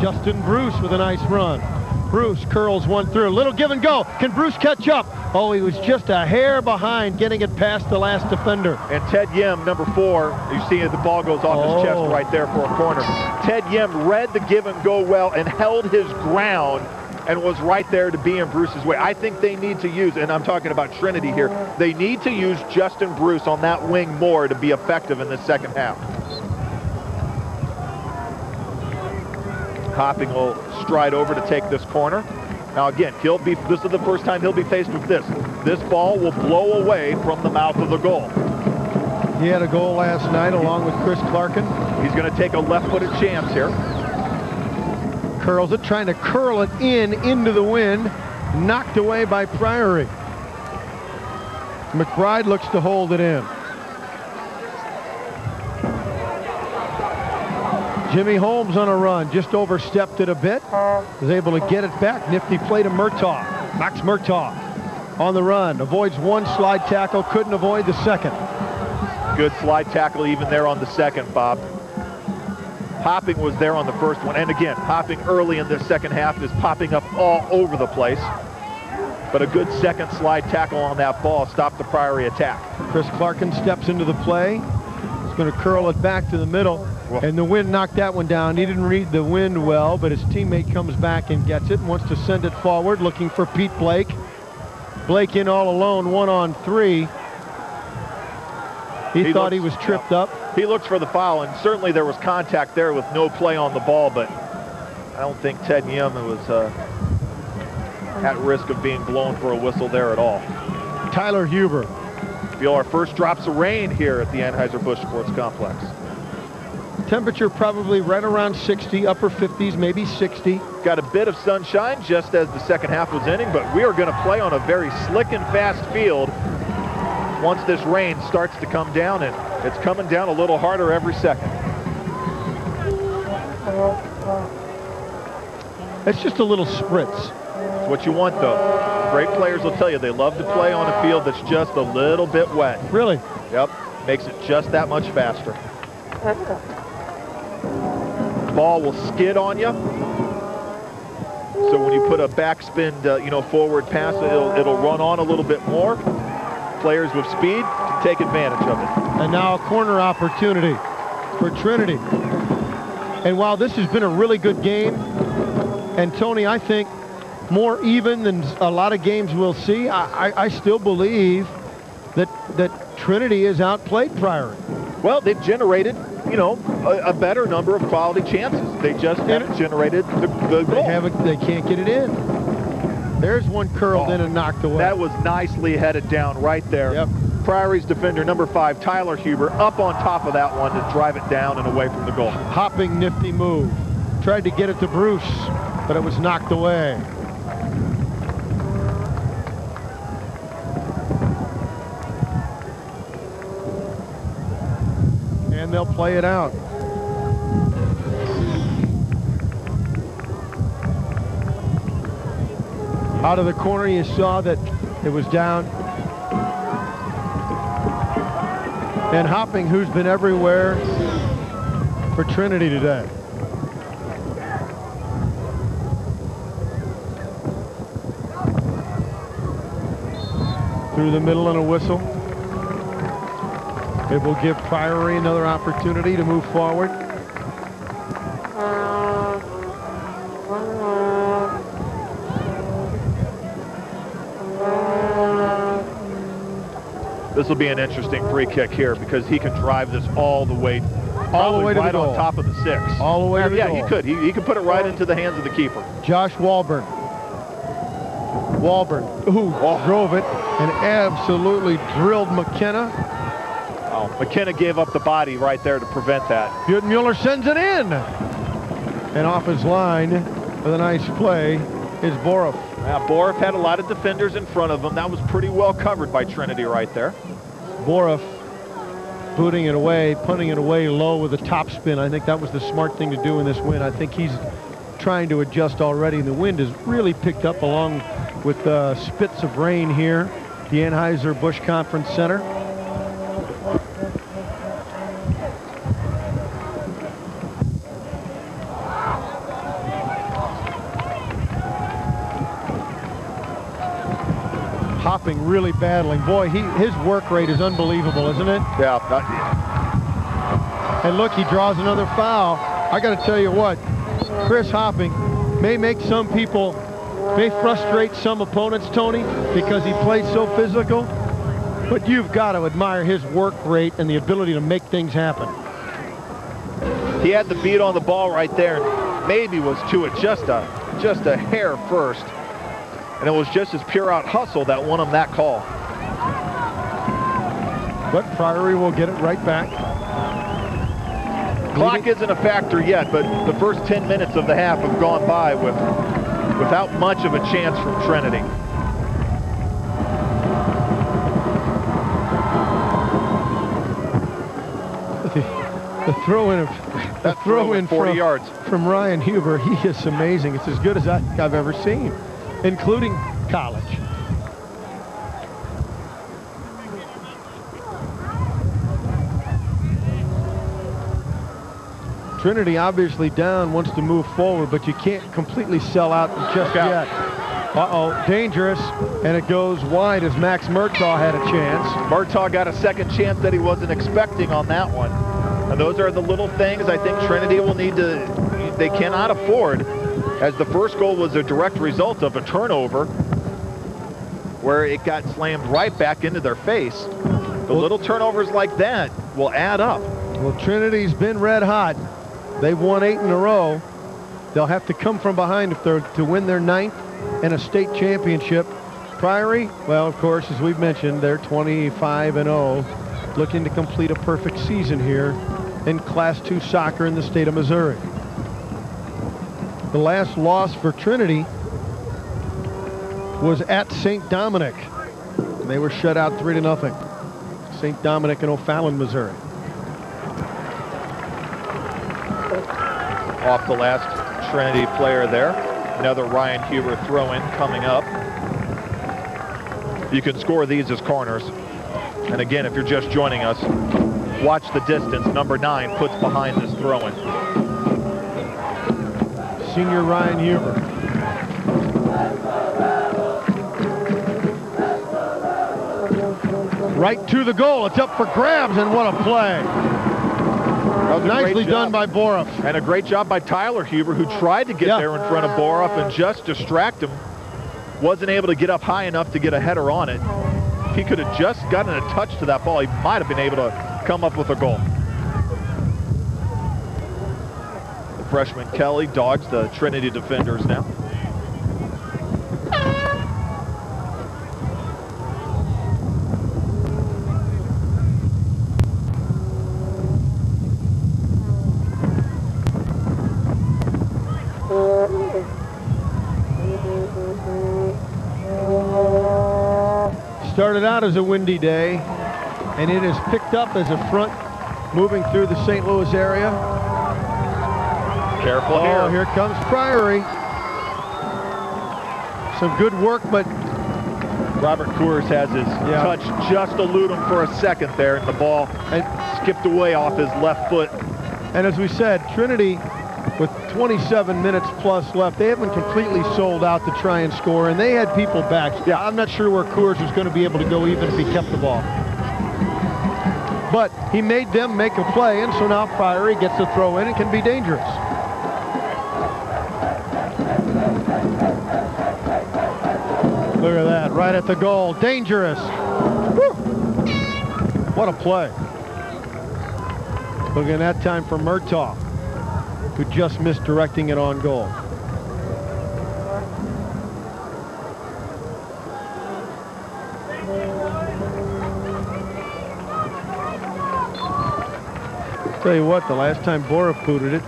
Justin Bruce with a nice run. Bruce curls one through. Little give and go. Can Bruce catch up? Oh, he was just a hair behind getting it past the last defender. And Ted Yim, number 4, you see the ball goes off his chest right there for a corner. Ted Yim read the give and go well and held his ground and was right there to be in Bruce's way. I think they need to use, and I'm talking about Trinity here, they need to use Justin Bruce on that wing more to be effective in the second half. Hopping will stride over to take this corner. Now again, this is the first time he'll be faced with this. This ball will blow away from the mouth of the goal. He had a goal last night along with Chris Clarkin. He's going to take a left-footed chance here. Curls it, trying to curl it into the wind. Knocked away by Priory. McBride looks to hold it in. Jimmy Holmes on a run, just overstepped it a bit. Was able to get it back. Nifty play to Murtaugh. Max Murtaugh on the run. Avoids one slide tackle, couldn't avoid the second. Good slide tackle even there on the second, Bob. Hopping was there on the first one. And again, Hopping early in this second half is popping up all over the place. But a good second slide tackle on that ball stopped the Priory attack. Chris Clarkin steps into the play. He's going to curl it back to the middle. And the wind knocked that one down. He didn't read the wind well, but his teammate comes back and gets it and wants to send it forward, looking for Pete Blake. Blake in all alone, 1-on-3. He thought he was tripped up. He looks for the foul, and certainly there was contact there with no play on the ball, but I don't think Ted Yim was at risk of being blown for a whistle there at all. Tyler Huber. Feel our first drops of rain here at the Anheuser-Busch Sports Complex. Temperature probably right around 60, upper 50s, maybe 60. Got a bit of sunshine just as the second half was ending, but we are going to play on a very slick and fast field once this rain starts to come down, and it's coming down a little harder every second. It's just a little spritz. It's what you want, though. Great players will tell you they love to play on a field that's just a little bit wet. Really? Yep. Makes it just that much faster. Ball will skid on you. So when you put a backspin, forward pass, it'll run on a little bit more. Players with speed can take advantage of it. And now a corner opportunity for Trinity. And while this has been a really good game, and Tony, I think more even than a lot of games we'll see, I still believe that Trinity has outplayed Priory. Well, they've generated, a better number of quality chances. They just haven't generated the goal. They can't get it in. There's one curled in and knocked away. That was nicely headed down right there. Yep. Priory's defender, number 5, Tyler Huber, up on top of that one to drive it down and away from the goal. Hopping, nifty move. Tried to get it to Bruce, but it was knocked away. And they'll play it out. Out of the corner, you saw that it was down. And Hopping, who's been everywhere for Trinity today. Through the middle and a whistle. It will give Priory another opportunity to move forward. This will be an interesting free kick here because he can drive this all the way, all the way to right the goal. on top of the 6. All the way to the yeah, goal. he could. He could put it right into the hands of the keeper. Josh Walburn. Who drove it and absolutely drilled McKenna. Oh, McKenna gave up the body right there to prevent that. Mueller sends it in. And off his line with a nice play is Boroff. Now, Boroff had a lot of defenders in front of him. That was pretty well covered by Trinity right there. Boroff booting it away, punting it away low with a topspin. I think that was the smart thing to do in this wind. I think he's trying to adjust already. The wind has really picked up along with spits of rain here. The Anheuser-Busch Conference Center. Hopping, really battling. Boy, his work rate is unbelievable, isn't it? Yeah. And look, he draws another foul. I got to tell you what, Chris Hopping may make some people, may frustrate some opponents, Tony, because he plays so physical. But you've got to admire his work rate and the ability to make things happen. He had the beat on the ball right there. Maybe was to it just a hair first. And it was just his pure out hustle that won him that call. But Priory will get it right back. Clock isn't a factor yet, but the first 10 minutes of the half have gone by without much of a chance from Trinity. The throw-in 40 yards from Ryan Huber, he is amazing. It's as good as I've ever seen, including college. Trinity obviously down, wants to move forward, but you can't completely sell out just yet. Uh-oh, dangerous, and it goes wide as Max Murtaugh had a chance. Murtaugh got a second chance that he wasn't expecting on that one. And those are the little things I think Trinity will need to, they cannot afford, as the first goal was a direct result of a turnover where it got slammed right back into their face. The little turnovers like that will add up. Well, Trinity's been red hot. They've won 8 in a row. They'll have to come from behind if they're to win their 9th and a state championship. Priory, well, of course, as we've mentioned, they're 25-0, looking to complete a perfect season here in Class II soccer in the state of Missouri. The last loss for Trinity was at St. Dominic. And they were shut out 3-0. St. Dominic in O'Fallon, Missouri. Off the last Trinity player there. Another Ryan Huber throw-in coming up. You can score these as corners. And again, if you're just joining us, watch the distance. Number 9 puts behind this throw-in. Senior Ryan Huber. Right to the goal. It's up for grabs, and what a play. Nicely done by Boroff. And a great job by Tyler Huber, who tried to get there in front of Boroff and just distract him. Wasn't able to get up high enough to get a header on it. If he could have just gotten a touch to that ball, he might have been able to come up with a goal. The freshman Kelly dogs the Trinity defenders now. Started out as a windy day, and it has picked up as a front moving through the St. Louis area. Careful here. Here comes Priory. Some good work, but Robert Coors has his touch just elude him for a second there, and the ball skipped away off his left foot. And as we said, Trinity, with 27 minutes plus left, they haven't completely sold out to try and score, and they had people back. Yeah, I'm not sure where Coors was going to be able to go even if he kept the ball. but he made them make a play, and so now Priory gets to throw in and can be dangerous. Look at that, right at the goal. Dangerous. Woo. What a play. Look at that time for Murtaugh, who just missed directing it on goal. Tell you what, the last time Bora booted it,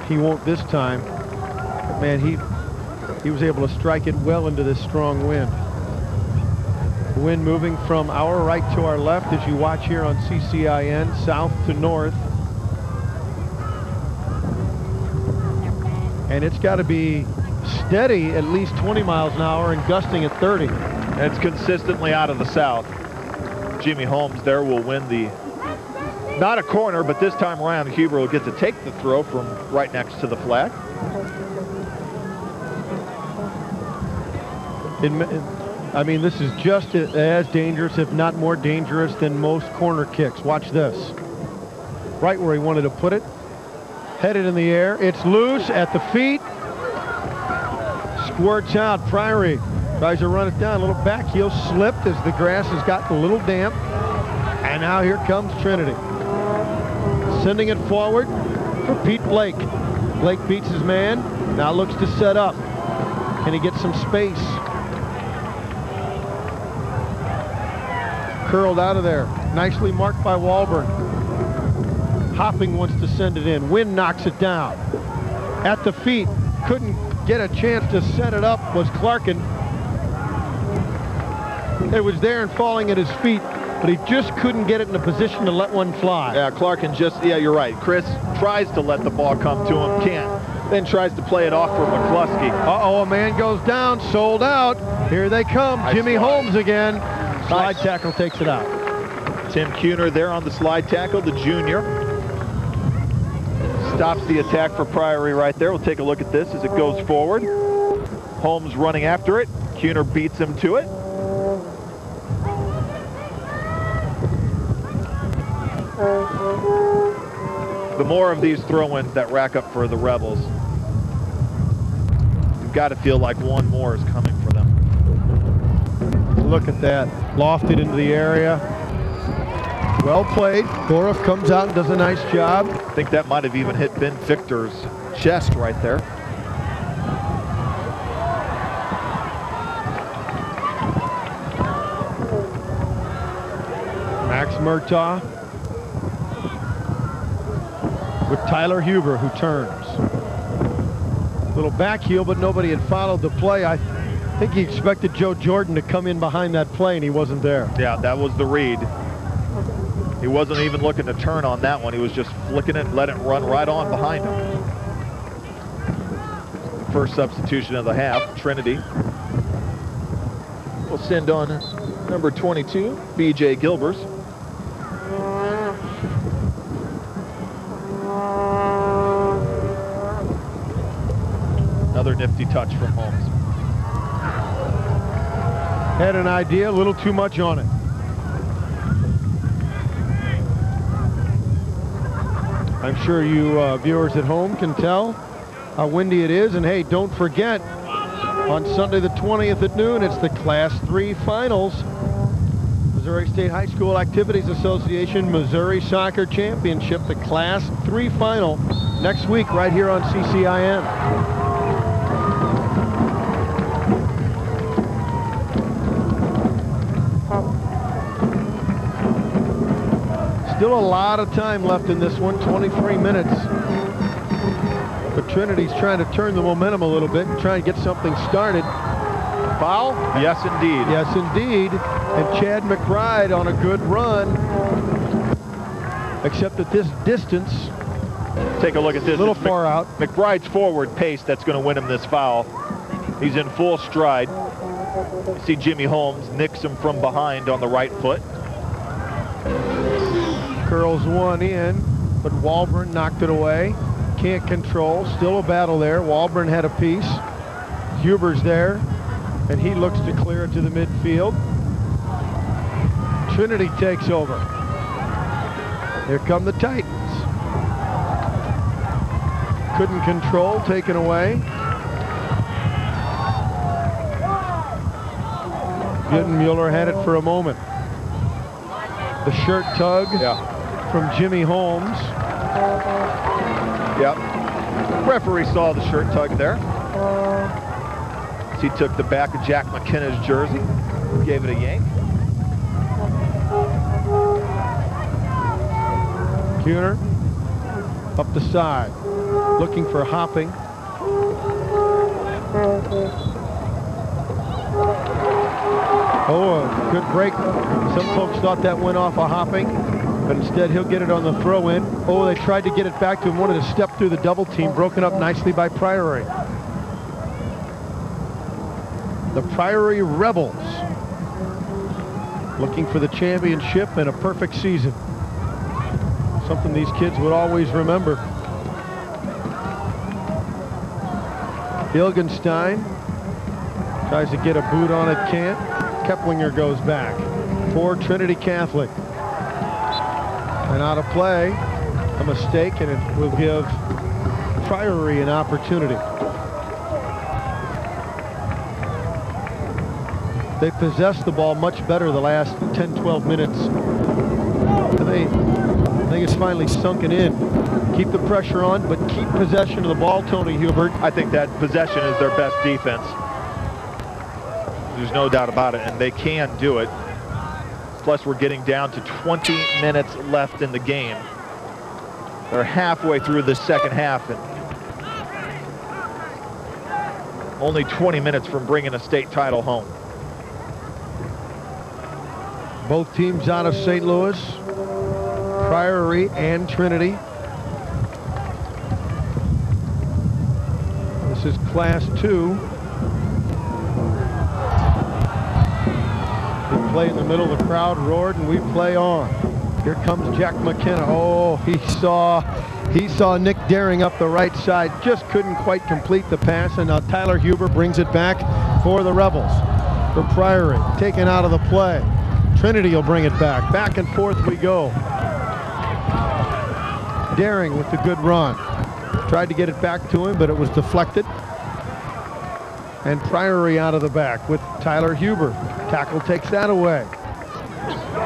he won't this time. Man, he was able to strike it well into this strong wind. The wind moving from our right to our left as you watch here on CCIN, south to north. And it's got to be steady at least 20 miles an hour and gusting at 30. It's consistently out of the south. Jimmy Holmes there will win the, not a corner, but this time around Huber will get to take the throw from right next to the flag. I mean, this is just as dangerous, if not more dangerous, than most corner kicks. Watch this. Right where he wanted to put it. Headed in the air. It's loose at the feet. Squirts out. Priory tries to run it down. A little back heel slipped as the grass has gotten a little damp. And now here comes Trinity. Sending it forward for Pete Blake. Blake beats his man. Now looks to set up. Can he get some space? Curled out of there. Nicely marked by Walburn. Hopping wants to send it in. Wynn knocks it down. At the feet. Couldn't get a chance to set it up was Clarkin. It was there and falling at his feet, but he just couldn't get it in a position to let one fly. Yeah, Clarkin just, yeah, you're right. Chris tries to let the ball come to him, can't. Then tries to play it off for McCluskey. Uh-oh, a man goes down, sold out. Here they come. Nice Jimmy slide. Holmes again. Slide tackle takes it out. Tim Kuhner there on the slide tackle, the junior. Stops the attack for Priory right there. We'll take a look at this as it goes forward. Holmes running after it. Kuhner beats him to it. The more of these throw-ins that rack up for the Rebels, you've got to feel like one more is coming for them. Look at that. Lofted into the area. Well played. Goref comes out and does a nice job. I think that might have even hit Ben Victor's chest right there. Max Murtaugh with Tyler Huber, who turns. Little back heel, but nobody had followed the play. I think he expected Joe Jordan to come in behind that play, and he wasn't there. Yeah, that was the read. He wasn't even looking to turn on that one. He was just flicking it, let it run right on behind him. First substitution of the half, Trinity. We'll send on number 22, B.J. Gilbers. Another nifty touch from Holmes. Had an idea, a little too much on it. I'm sure you viewers at home can tell how windy it is. And hey, don't forget, on Sunday the 20th at noon, it's the Class 3 Finals. Missouri State High School Activities Association Missouri Soccer Championship, the Class 3 Final, next week right here on CCIN. Still a lot of time left in this one, 23 minutes. But Trinity's trying to turn the momentum a little bit and try and get something started. Foul? Yes, indeed. Yes, indeed. And Chad McBride on a good run. Except at this distance. Take a look at this. A little far out. McBride's forward pace that's going to win him this foul. He's in full stride. You see Jimmy Holmes nicks him from behind on the right foot. Curls one in, but Walburn knocked it away. Can't control. Still a battle there. Walburn had a piece. Huber's there, and he looks to clear it to the midfield. Trinity takes over. Here come the Titans. Couldn't control, taken away. Mueller had it for a moment. The shirt tug from Jimmy Holmes. Yep. Referee saw the shirt tug there. He took the back of Jack McKenna's jersey, gave it a yank. Kuhner up the side, looking for Hopping. Oh, a good break. Some folks thought that went off a Hopping, but instead he'll get it on the throw-in. Oh, they tried to get it back to him, wanted to step through the double team, broken up nicely by Priory. The Priory Rebels looking for the championship and a perfect season. Something these kids would always remember. Hilgenstein tries to get a boot on it, can't. Keplinger goes back for Trinity Catholic. And out of play, a mistake, and it will give Priory an opportunity. They possessed the ball much better the last 10, 12 minutes. I think it's finally sunken in. Keep the pressure on, but keep possession of the ball, Tony Hubert. I think that possession is their best defense. There's no doubt about it, and they can do it. Plus, we're getting down to 20 minutes left in the game. They're halfway through the second half, and only 20 minutes from bringing a state title home. Both teams out of St. Louis, Priory and Trinity. This is Class 2. We play in the middle, the crowd roared, and we play on. Here comes Jack McKenna. Oh, he saw Nick Daring up the right side, just couldn't quite complete the pass, and now Tyler Huber brings it back for the Rebels. For Priory, taken out of the play. Trinity will bring it back. Back and forth we go. Daring with the good run. Tried to get it back to him, but it was deflected. And Priory out of the back with Tyler Huber. Tackle takes that away.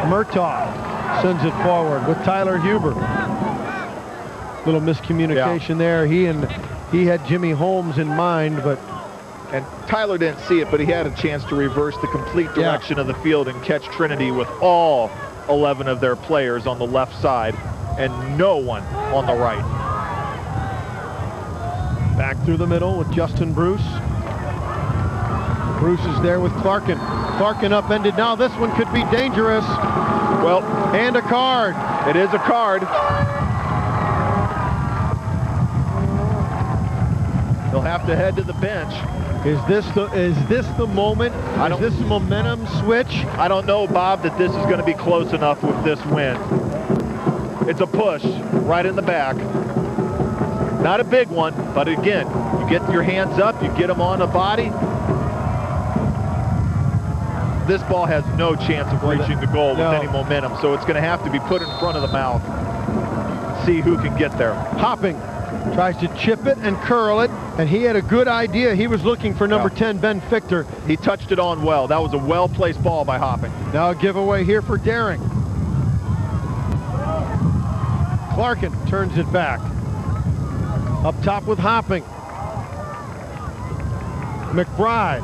Murtaugh sends it forward with Tyler Huber. Little miscommunication there. He had Jimmy Holmes in mind, and Tyler didn't see it, but he had a chance to reverse the complete direction of the field and catch Trinity with all 11 of their players on the left side and no one on the right. Back through the middle with Justin Bruce. Bruce is there with Clarkin. Clarkin upended. Now this one could be dangerous. Well, and a card. It is a card. They'll have to head to the bench. Is this the moment? Is this a momentum switch? I don't know, Bob, that this is going to be close enough with this win. It's a push right in the back. Not a big one, but again, you get your hands up, you get them on the body. This ball has no chance of reaching the goal with any momentum, so it's going to have to be put in front of the mouth. See who can get there. Hopping. Tries to chip it and curl it, and he had a good idea. He was looking for number 10, Ben Fichter. He touched it on well. That was a well-placed ball by Hopping. Now a giveaway here for Daring. Clarkin turns it back. Up top with Hopping. McBride.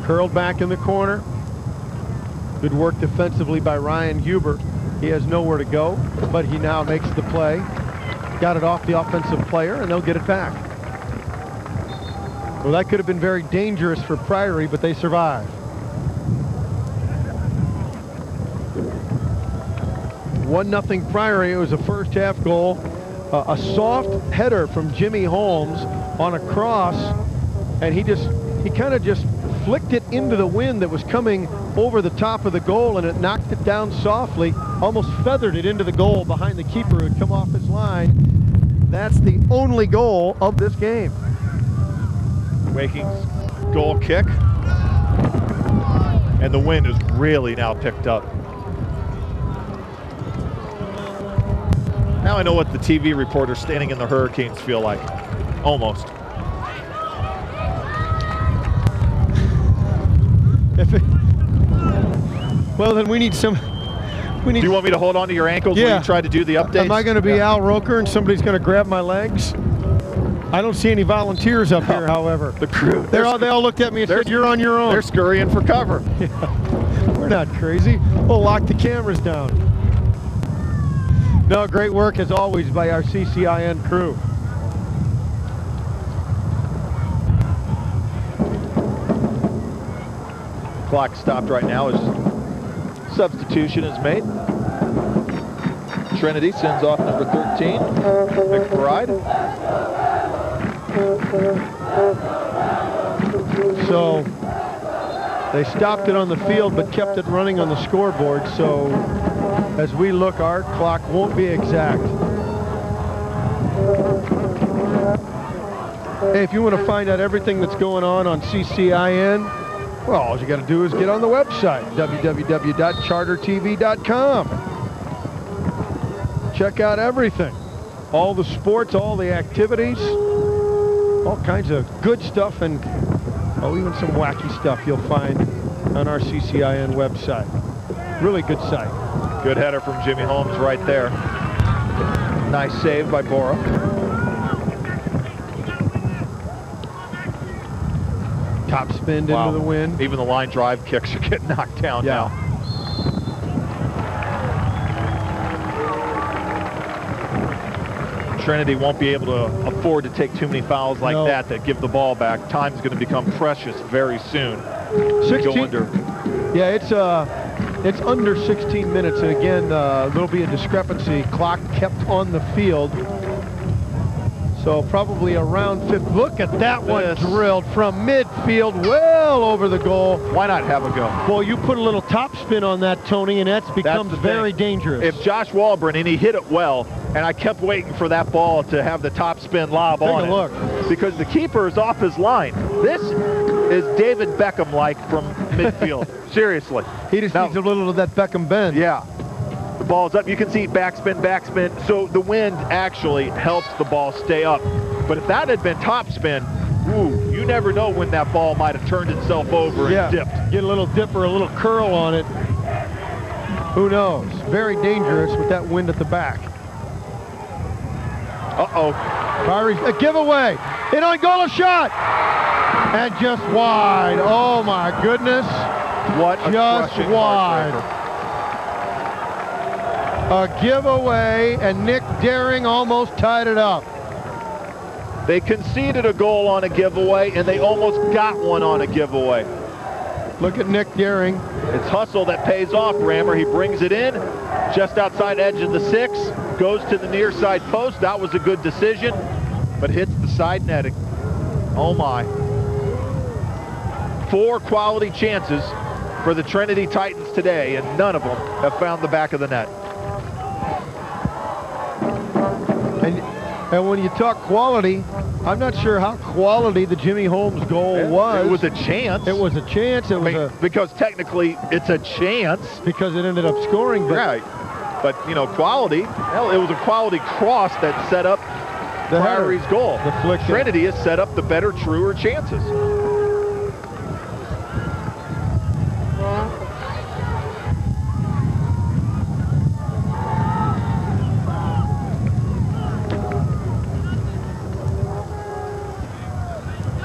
Curled back in the corner. Good work defensively by Ryan Huber. He has nowhere to go, but he now makes the play. Got it off the offensive player, and they'll get it back. Well, that could have been very dangerous for Priory, but they survive. 1-0 Priory. It was a first half goal. A soft header from Jimmy Holmes on a cross, and he kind of just flicked it into the wind that was coming over the top of the goal, and it knocked it down softly, almost feathered it into the goal behind the keeper who had come off his line. That's the only goal of this game. Waking's goal kick. And the wind is really now picked up. Now I know what the TV reporters standing in the Hurricanes feel like. Almost. Well, then we need some. Do you want me to hold on to your ankles while you try to do the updates? Am I going to be Al Roker and somebody's going to grab my legs? I don't see any volunteers up here, however. The crew. They all looked at me and said, "You're on your own." They're scurrying for cover. Yeah. We're not crazy. We'll lock the cameras down. No, great work as always by our CCIN crew. Clock stopped right now as substitution is made. Trinity sends off number 13, McBride. So they stopped it on the field but kept it running on the scoreboard. So as we look, our clock won't be exact. Hey, if you want to find out everything that's going on CCIN, well, all you got to do is get on the website, www.chartertv.com. Check out everything. All the sports, all the activities, all kinds of good stuff, and even some wacky stuff you'll find on our CCIN website. Really good site. Good header from Jimmy Holmes right there. Nice save by Bora. Top spin into the wind. Even the line drive kicks are getting knocked down now. Trinity won't be able to afford to take too many fouls like that give the ball back. Time's going to become precious very soon. 16. Yeah, it's under 16 minutes, and again, there'll be a discrepancy. Clock kept on the field. So probably around 50. Look at that one drilled from midfield, well over the goal. Why not have a go? Well, you put a little top spin on that, Tony, and that's becomes very dangerous. If Josh Walburn, and he hit it well, and I kept waiting for that ball to have the top spin lob on it. Take a look. Because the keeper is off his line. This is David Beckham-like from midfield. Seriously. He just needs a little of that Beckham bend. Yeah. The ball's up. You can see backspin, backspin. So the wind actually helps the ball stay up. But if that had been topspin, ooh, you never know when that ball might have turned itself over and dipped. Get a little dip or a little curl on it. Who knows? Very dangerous with that wind at the back. Uh-oh. Priory, a giveaway. In on goal, a shot. And just wide. Oh, my goodness. What a just wide. A giveaway, and Nick Daring almost tied it up. They conceded a goal on a giveaway, and they almost got one on a giveaway. Look at Nick Daring. It's hustle that pays off, Rammer. He brings it in just outside edge of the 6, goes to the near side post. That was a good decision, but hits the side netting. Oh, my. 4 quality chances for the Trinity Titans today, and none of them have found the back of the net. And when you talk quality, I'm not sure how quality the Jimmy Holmes goal was. It was a chance. It was a chance. Because technically it's a chance. Because it ended up scoring. Right. But, you know, quality, hell, it was a quality cross that set up Priory's goal. Trinity has set up the better, truer chances.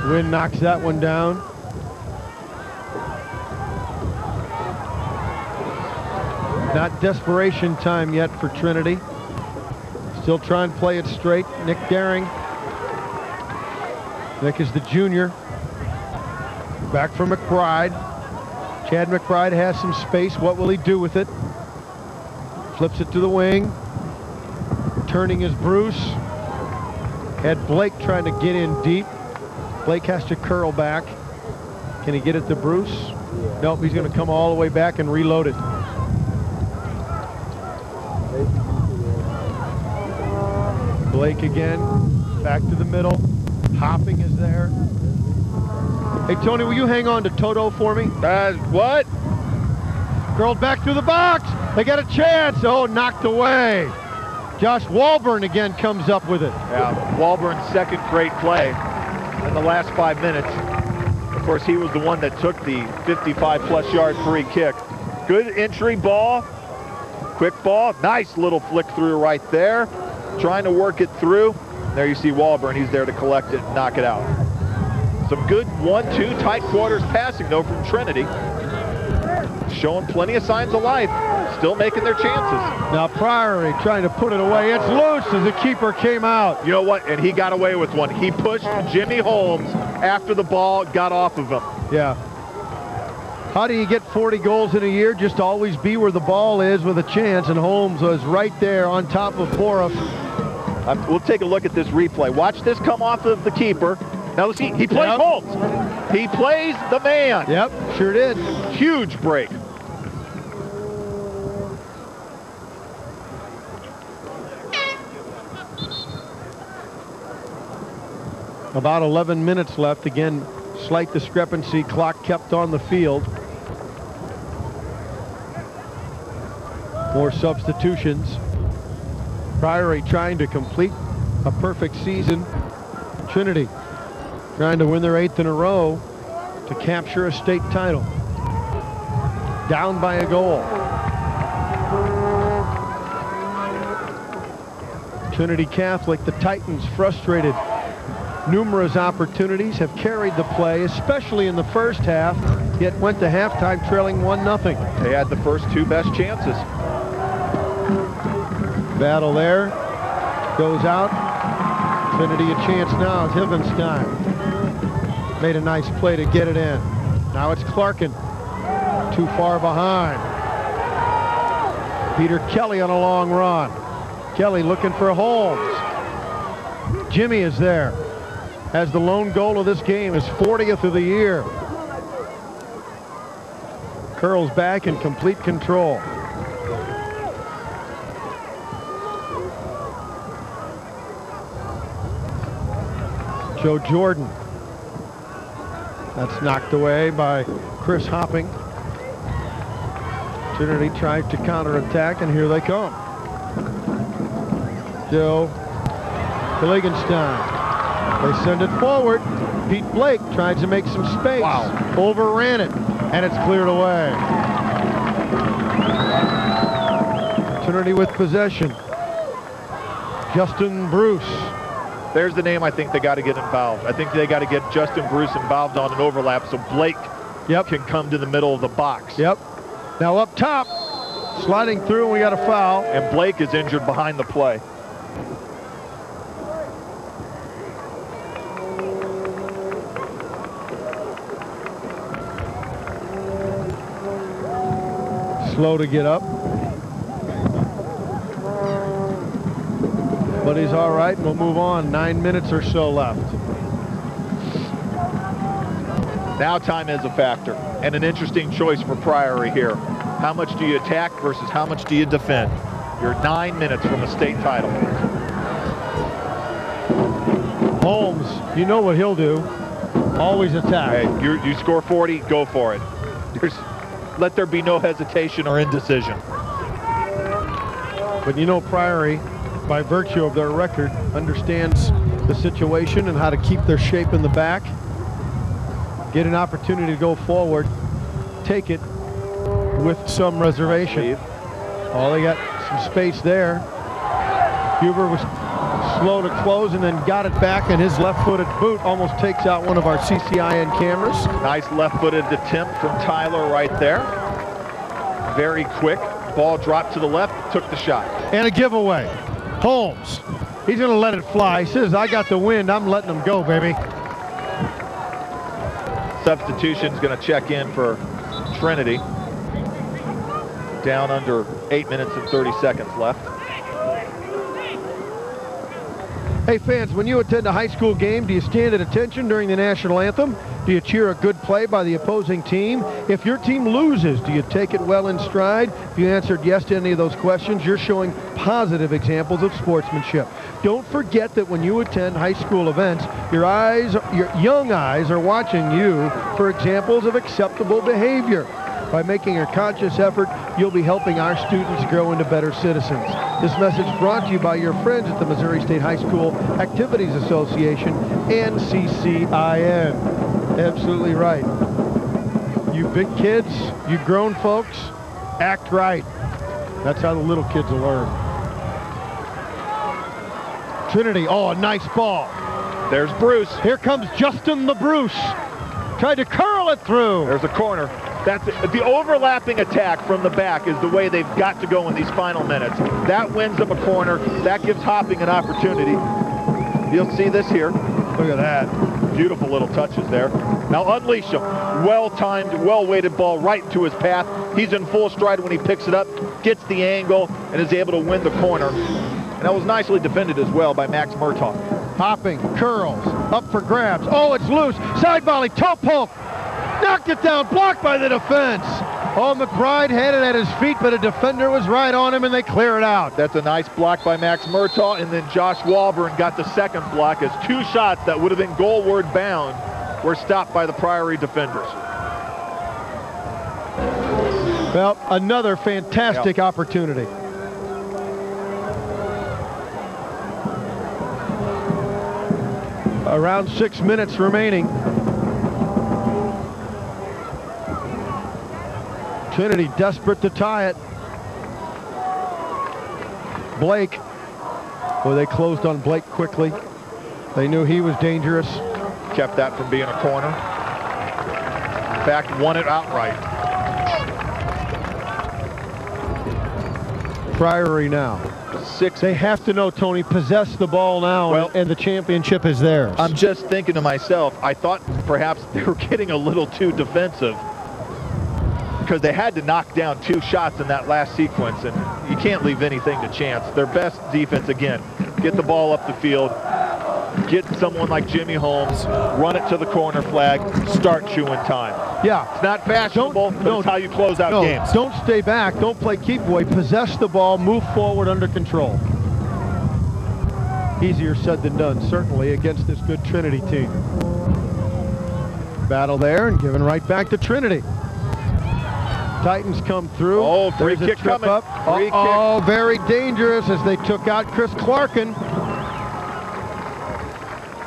Wind knocks that one down. Not desperation time yet for Trinity. Still trying to play it straight. Nick Daring. Nick is the junior. Back for McBride. Chad McBride has some space. What will he do with it? Flips it to the wing. Turning is Bruce. Had Blake trying to get in deep. Blake has to curl back. Can he get it to Bruce? Nope, he's going to come all the way back and reload it. Blake again, back to the middle. Hopping is there. Hey, Tony, will you hang on to Toto for me? What? Curled back through the box. They got a chance. Oh, knocked away. Josh Walburn again comes up with it. Yeah, Walburn's second great play in the last 5 minutes. Of course, he was the one that took the 55-plus yard free kick. Good entry ball, quick ball, nice little flick through right there. Trying to work it through. There you see Walburn, he's there to collect it and knock it out. Some good 1-2 tight quarters passing though from Trinity. Showing plenty of signs of life, still making their chances. Now Priory trying to put it away. It's loose as the keeper came out. You know what? And he got away with one. He pushed Jimmy Holmes after the ball got off of him. Yeah. How do you get 40 goals in a year? Just always be where the ball is with a chance, and Holmes was right there on top of Boroff. We'll take a look at this replay. Watch this come off of the keeper. Now let's see, he plays Holmes. He plays the man. Yep, sure did. Huge break. About 11 minutes left. Again, slight discrepancy. Clock kept on the field. More substitutions. Priory trying to complete a perfect season. Trinity trying to win their 8th in a row to capture a state title. Down by a goal. Trinity Catholic, the Titans, frustrated. Numerous opportunities have carried the play, especially in the first half, yet went to halftime trailing 1-0. They had the first 2 best chances. Battle there. Goes out. Trinity a chance now. It's Hivenstein. Made a nice play to get it in. Now it's Clarkin. Too far behind. Peter Kelly on a long run. Kelly looking for Holmes. Jimmy is there. Has the lone goal of this game, his 40th of the year. Curls back in complete control. Joe Jordan. That's knocked away by Chris Hopping. Trinity tries to counterattack, and here they come. Joe Kiligenstein. They send it forward. Pete Blake tries to make some space. Wow. Overran it, and it's cleared away. Trinity with possession. Justin Bruce. There's the name I think they got to get involved. I think they got to get Justin Bruce involved on an overlap so Blake can come to the middle of the box. Yep. Now up top, sliding through, and we got a foul. And Blake is injured behind the play. Slow to get up. But he's all right, and we'll move on. 9 minutes or so left. Now time is a factor, and an interesting choice for Priory here. How much do you attack versus how much do you defend? You're 9 minutes from a state title. Holmes, you know what he'll do. Always attack. Hey, you score 40, go for it. Let there be no hesitation or indecision. But you know Priory, by virtue of their record, understands the situation and how to keep their shape in the back. Get an opportunity to go forward, take it with some reservation. Oh, they got some space there. Huber was slow to close and then got it back, and his left-footed boot almost takes out one of our CCIN cameras. Nice left-footed attempt from Tyler right there. Very quick. Ball dropped to the left, took the shot. And a giveaway. Holmes, he's going to let it fly. He says, I got the wind, I'm letting him go, baby. Substitution's going to check in for Trinity. Down under 8 minutes and 30 seconds left. Hey fans, when you attend a high school game, do you stand at attention during the national anthem? Do you cheer a good play by the opposing team? If your team loses, do you take it well in stride? If you answered yes to any of those questions, you're showing positive examples of sportsmanship. Don't forget that when you attend high school events, your young eyes are watching you for examples of acceptable behavior. By making a conscious effort, you'll be helping our students grow into better citizens. This message brought to you by your friends at the Missouri State High School Activities Association and CCIN. Absolutely right. You big kids, you grown folks, act right. That's how the little kids will learn. Trinity, oh, a nice ball. There's Bruce. Here comes Justin the Bruce. Tried to curl it through. There's a corner. That's it. The overlapping attack from the back is the way they've got to go in these final minutes. That wins them a corner. That gives Hopping an opportunity. You'll see this here. Look at that. Beautiful little touches there. Now unleash him. Well-timed, well-weighted ball right into his path. He's in full stride when he picks it up, gets the angle, and is able to win the corner. And that was nicely defended as well by Max Murtaugh. Hopping, curls, up for grabs. Oh, it's loose. Side volley, toe poke. Knocked it down, blocked by the defense. Oh, McBride had it at his feet, but a defender was right on him, and they clear it out. That's a nice block by Max Murtaugh, and then Josh Walburn got the second block as 2 shots that would have been goalward bound were stopped by the Priory defenders. Well, another fantastic opportunity. Around 6 minutes remaining. Trinity desperate to tie it. Blake. Well, they closed on Blake quickly. They knew he was dangerous. Kept that from being a corner. In fact, won it outright. Priory now. 6. They have to know, Tony, possess the ball now, well, and the championship is theirs. I'm just thinking to myself, I thought perhaps they were getting a little too defensive because they had to knock down 2 shots in that last sequence, and you can't leave anything to chance. Their best defense, again, get the ball up the field, get someone like Jimmy Holmes, run it to the corner flag, start chewing time. Yeah. It's not fashionable, but it's how you close out games. Don't stay back. Don't play keep away. Possess the ball. Move forward under control. Easier said than done, certainly, against this good Trinity team. Battle there and given right back to Trinity. Titans come through. Oh, free kick coming. Up. Oh, very dangerous as they took out Chris Clarkin.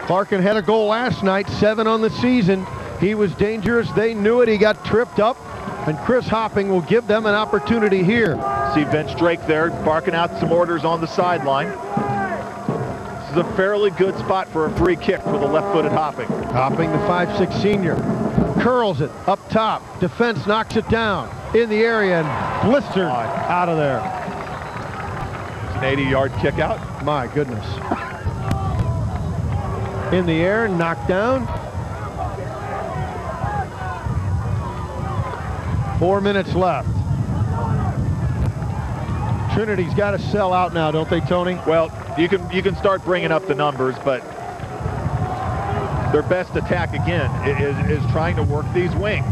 Clarkin had a goal last night, 7 on the season. He was dangerous. They knew it. He got tripped up. And Chris Hopping will give them an opportunity here. See Vince Drake there barking out some orders on the sideline. This is a fairly good spot for a free kick for the left-footed Hopping. Hopping, the 5'6" senior. Curls it up top. Defense knocks it down in the area and blistered out of there. It's an 80-yard kick out. My goodness. In the air, knocked down. 4 minutes left. Trinity's got to sell out now, don't they, Tony? Well, you can start bringing up the numbers, but their best attack again is trying to work these wings.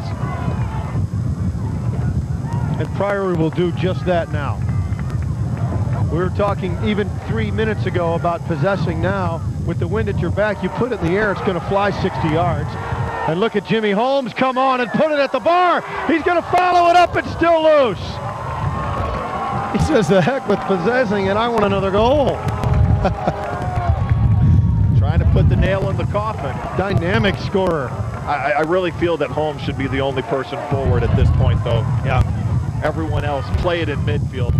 And Priory will do just that now. We were talking even 3 minutes ago about possessing now. With the wind at your back, you put it in the air, it's going to fly 60 yards. And look at Jimmy Holmes come on and put it at the bar. He's going to follow it up. It's still loose. He says, the heck with possessing, and I want another goal. Trying to put the nail in the coffin. Dynamic scorer. I really feel that Holmes should be the only person forward at this point, though. Yeah. Everyone else play it in midfield.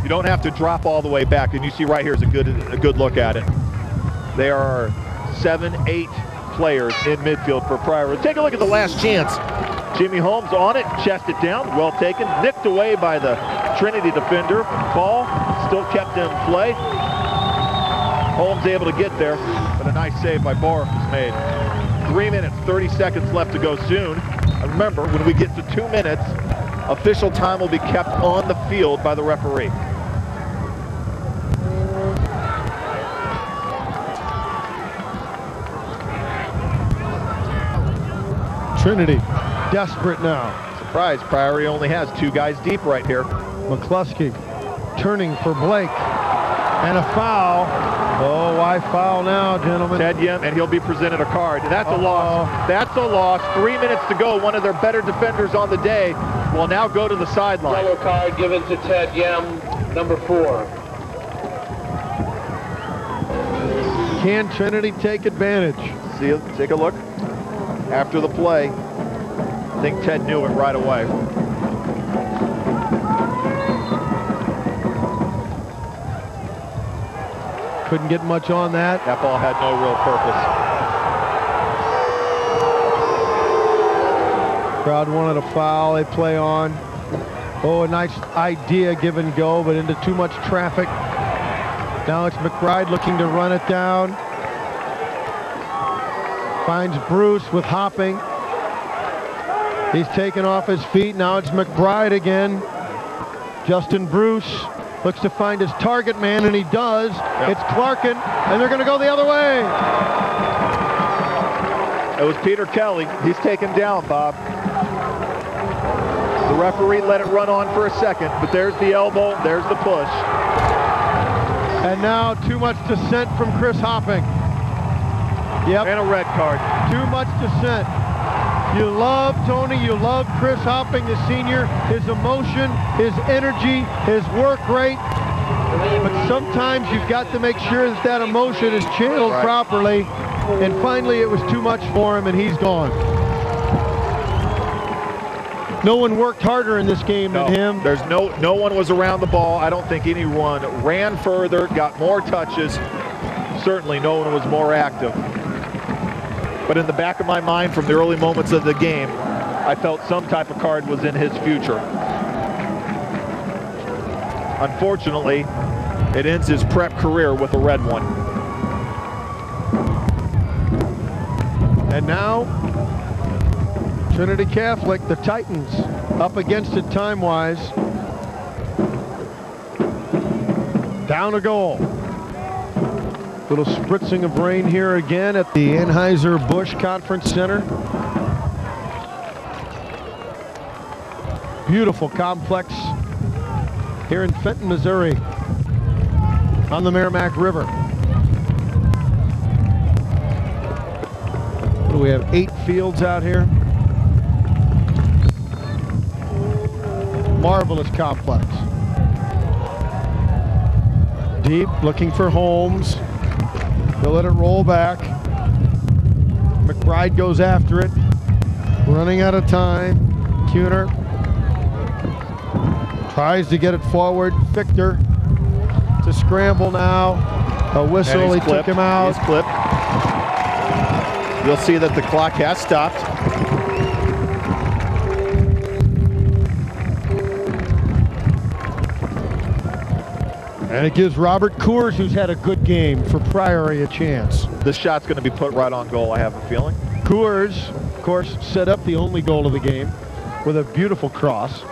You don't have to drop all the way back, and you see right here is a good look at it. There are 7, 8 players in midfield for Priory. Take a look at the last chance. Jimmy Holmes on it, chested down, well taken, nicked away by the Trinity defender. Ball still kept in play. Holmes able to get there, but a nice save by Barf was made. 3 minutes, 30 seconds left to go soon. And remember, when we get to 2 minutes, official time will be kept on the field by the referee. Trinity desperate now. Surprise, Priory only has 2 guys deep right here. McCluskey turning for Blake. And a foul. Oh, why foul now, gentlemen? Ted Yem, and he'll be presented a card. That's a loss. That's a loss. 3 minutes to go. One of their better defenders on the day will now go to the sideline. Yellow card given to Ted Yem, number 4. Can Trinity take advantage? Take a look. After the play, I think Ted knew it right away. Couldn't get much on that. That ball had no real purpose. Crowd wanted a foul. They play on. Oh, a nice idea, give and go, but into too much traffic. Now it's McBride looking to run it down. Finds Bruce with hopping. He's taken off his feet. Now it's McBride again. Justin Bruce looks to find his target man, and he does. Yep. It's Clarkin, and they're going to go the other way. It was Peter Kelly. He's taken down, Bob. The referee let it run on for a second, but there's the elbow, there's the push. And now too much dissent from Chris Hopping. Yep. And a red card. Too much dissent. You love Tony, you love Chris Hopping, the senior, his emotion, his energy, his work rate. But sometimes you've got to make sure that that emotion is channeled properly. And finally, it was too much for him, and he's gone. No one worked harder in this game than him. There's no one was around the ball. I don't think anyone ran further, got more touches. Certainly no one was more active. But in the back of my mind, from the early moments of the game, I felt some type of card was in his future. Unfortunately, it ends his prep career with a red one. And now, Trinity Catholic, the Titans, up against it time-wise. Down a goal. Little spritzing of rain here again at the Anheuser-Busch Conference Center. Beautiful complex here in Fenton, Missouri, on the Merrimack River. What do we have, 8 fields out here? Marvelous complex. Deep, looking for Holmes. They'll let it roll back. McBride goes after it. Running out of time. Kuhner tries to get it forward. Fichter to scramble now. A whistle, he took him out. He's clipped. You'll see that the clock has stopped. And it gives Robert Coors, who's had a good game, for Priory a chance. This shot's going to be put right on goal, I have a feeling. Coors, of course, set up the only goal of the game with a beautiful cross.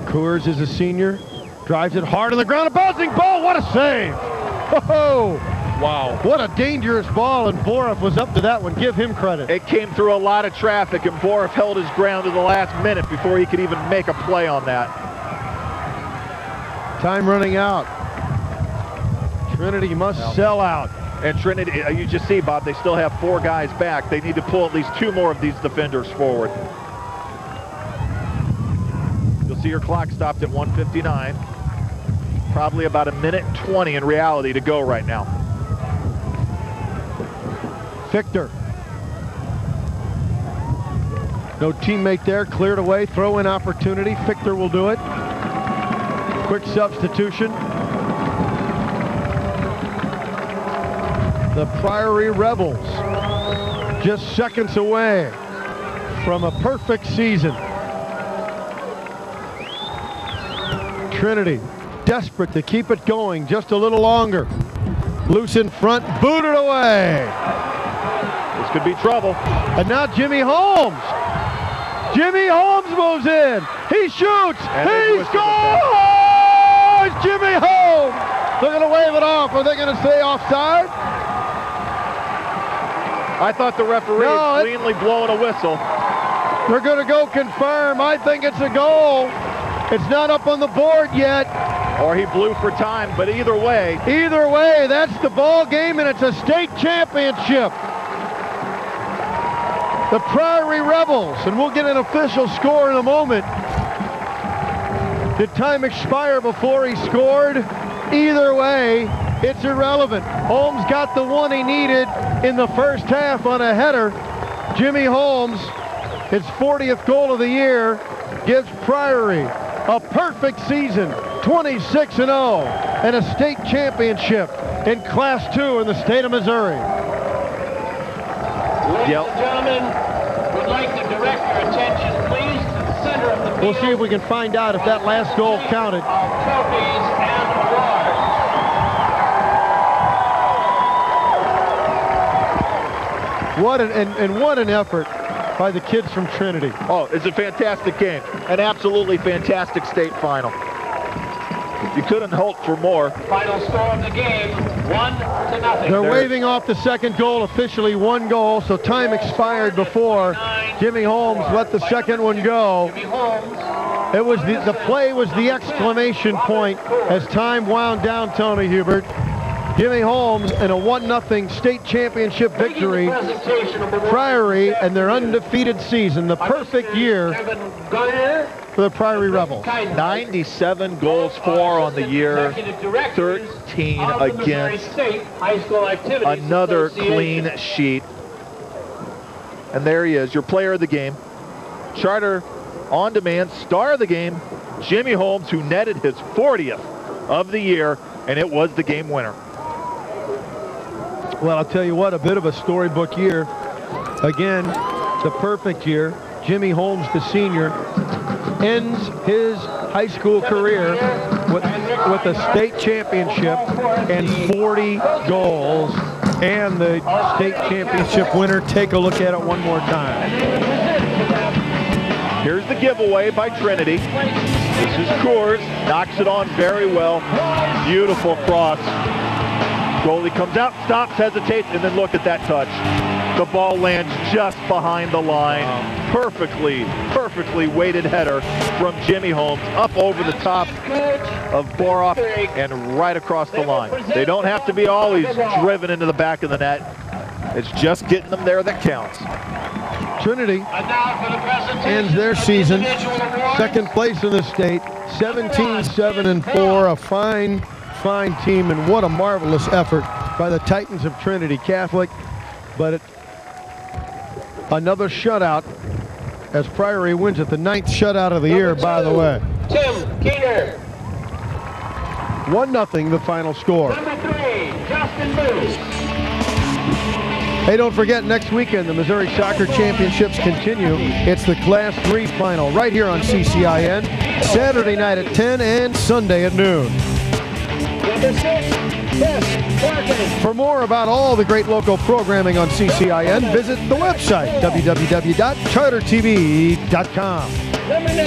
Coors is a senior, drives it hard on the ground, a bouncing ball, what a save! Oh, wow. What a dangerous ball, and Boroff was up to that one. Give him credit. It came through a lot of traffic, and Boroff held his ground to the last minute before he could even make a play on that. Time running out. Trinity must sell out. And Trinity, you just see, Bob, they still have 4 guys back. They need to pull at least 2 more of these defenders forward. You'll see your clock stopped at 1:59. Probably about 1:20 in reality to go right now. Fichter. No teammate there, cleared away, throw-in opportunity. Fichter will do it. Quick substitution. The Priory Rebels just seconds away from a perfect season. Trinity desperate to keep it going just a little longer. Loose in front, booted away. This could be trouble. And now Jimmy Holmes. Jimmy Holmes moves in. He shoots. He scores! Jimmy Holmes! They're going to wave it off. Are they going to say offside? I thought the referee had cleanly blown a whistle. They're going to go confirm. I think it's a goal. It's not up on the board yet. Or he blew for time, but either way. Either way, that's the ball game, and it's a state championship. the Priory Rebels, and we'll get an official score in a moment. Did time expire before he scored? Either way, it's irrelevant. Holmes got the one he needed in the first half on a header. Jimmy Holmes, his 40th goal of the year, gives Priory a perfect season, 26-0, and a state championship in Class 2 in the state of Missouri. Ladies and gentlemen, would like to direct your attention, please, to the center of the field. We'll see if we can find out if that last goal counted. Trophies and awards. What an effort by the kids from Trinity. Oh, it's a fantastic game. An absolutely fantastic state final. You couldn't hope for more. Final score of the game, 1-0. They're waving off the second goal, officially 1 goal, so time expired before Jimmy Holmes let the second one go. It was the play was the exclamation point as time wound down, Tony Hubert. Jimmy Holmes in a 1-0 state championship victory. Priory and their undefeated season, the perfect year for the Priory Rebels. 97 goals for on the year, 13 against. Another clean sheet. And there he is, your player of the game. Charter on demand, star of the game, Jimmy Holmes, who netted his 40th of the year, and it was the game winner. Well, I'll tell you what, a bit of a storybook year. Again, the perfect year. Jimmy Holmes, the senior, ends his high school career with a state championship and 40 goals. And the state championship winner. Take a look at it one more time. Here's the giveaway by Trinity. This is Coors, knocks it on very well. Beautiful cross. Goalie comes out, stops, hesitates, and then look at that touch. The ball lands just behind the line. Perfectly weighted header from Jimmy Holmes up over the top of Boroff and right across the line. They don't have to be always driven into the back of the net. It's just getting them there that counts. Trinity ends their season second place in the state, 17-7-4, a fine team, and what a marvelous effort by the Titans of Trinity Catholic. But another shutout as Priory wins it, the 9th shutout of the year, by the way. Tim Keener. 1-0 the final score. Number 3, Justin Booth. Hey, don't forget, next weekend the Missouri Soccer Championships continue. It's the Class 3 final right here on CCIN, Saturday night at 10 and Sunday at noon. Number 6, Chris Barkin. For more about all the great local programming on CCIN, visit the website, www.chartertv.com. Number 9,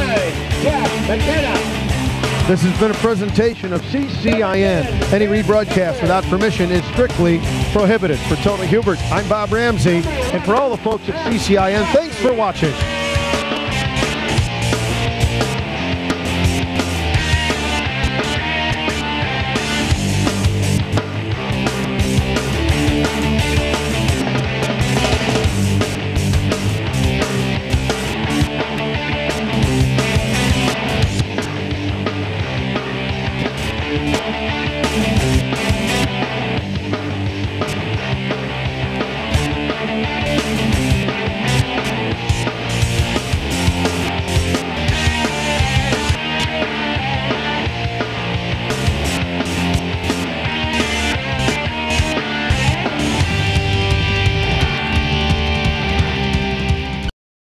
Jack McKenna. This has been a presentation of CCIN. Any rebroadcast without permission is strictly prohibited. For Tony Hubert, I'm Bob Ramsey. And for all the folks at CCIN, thanks for watching.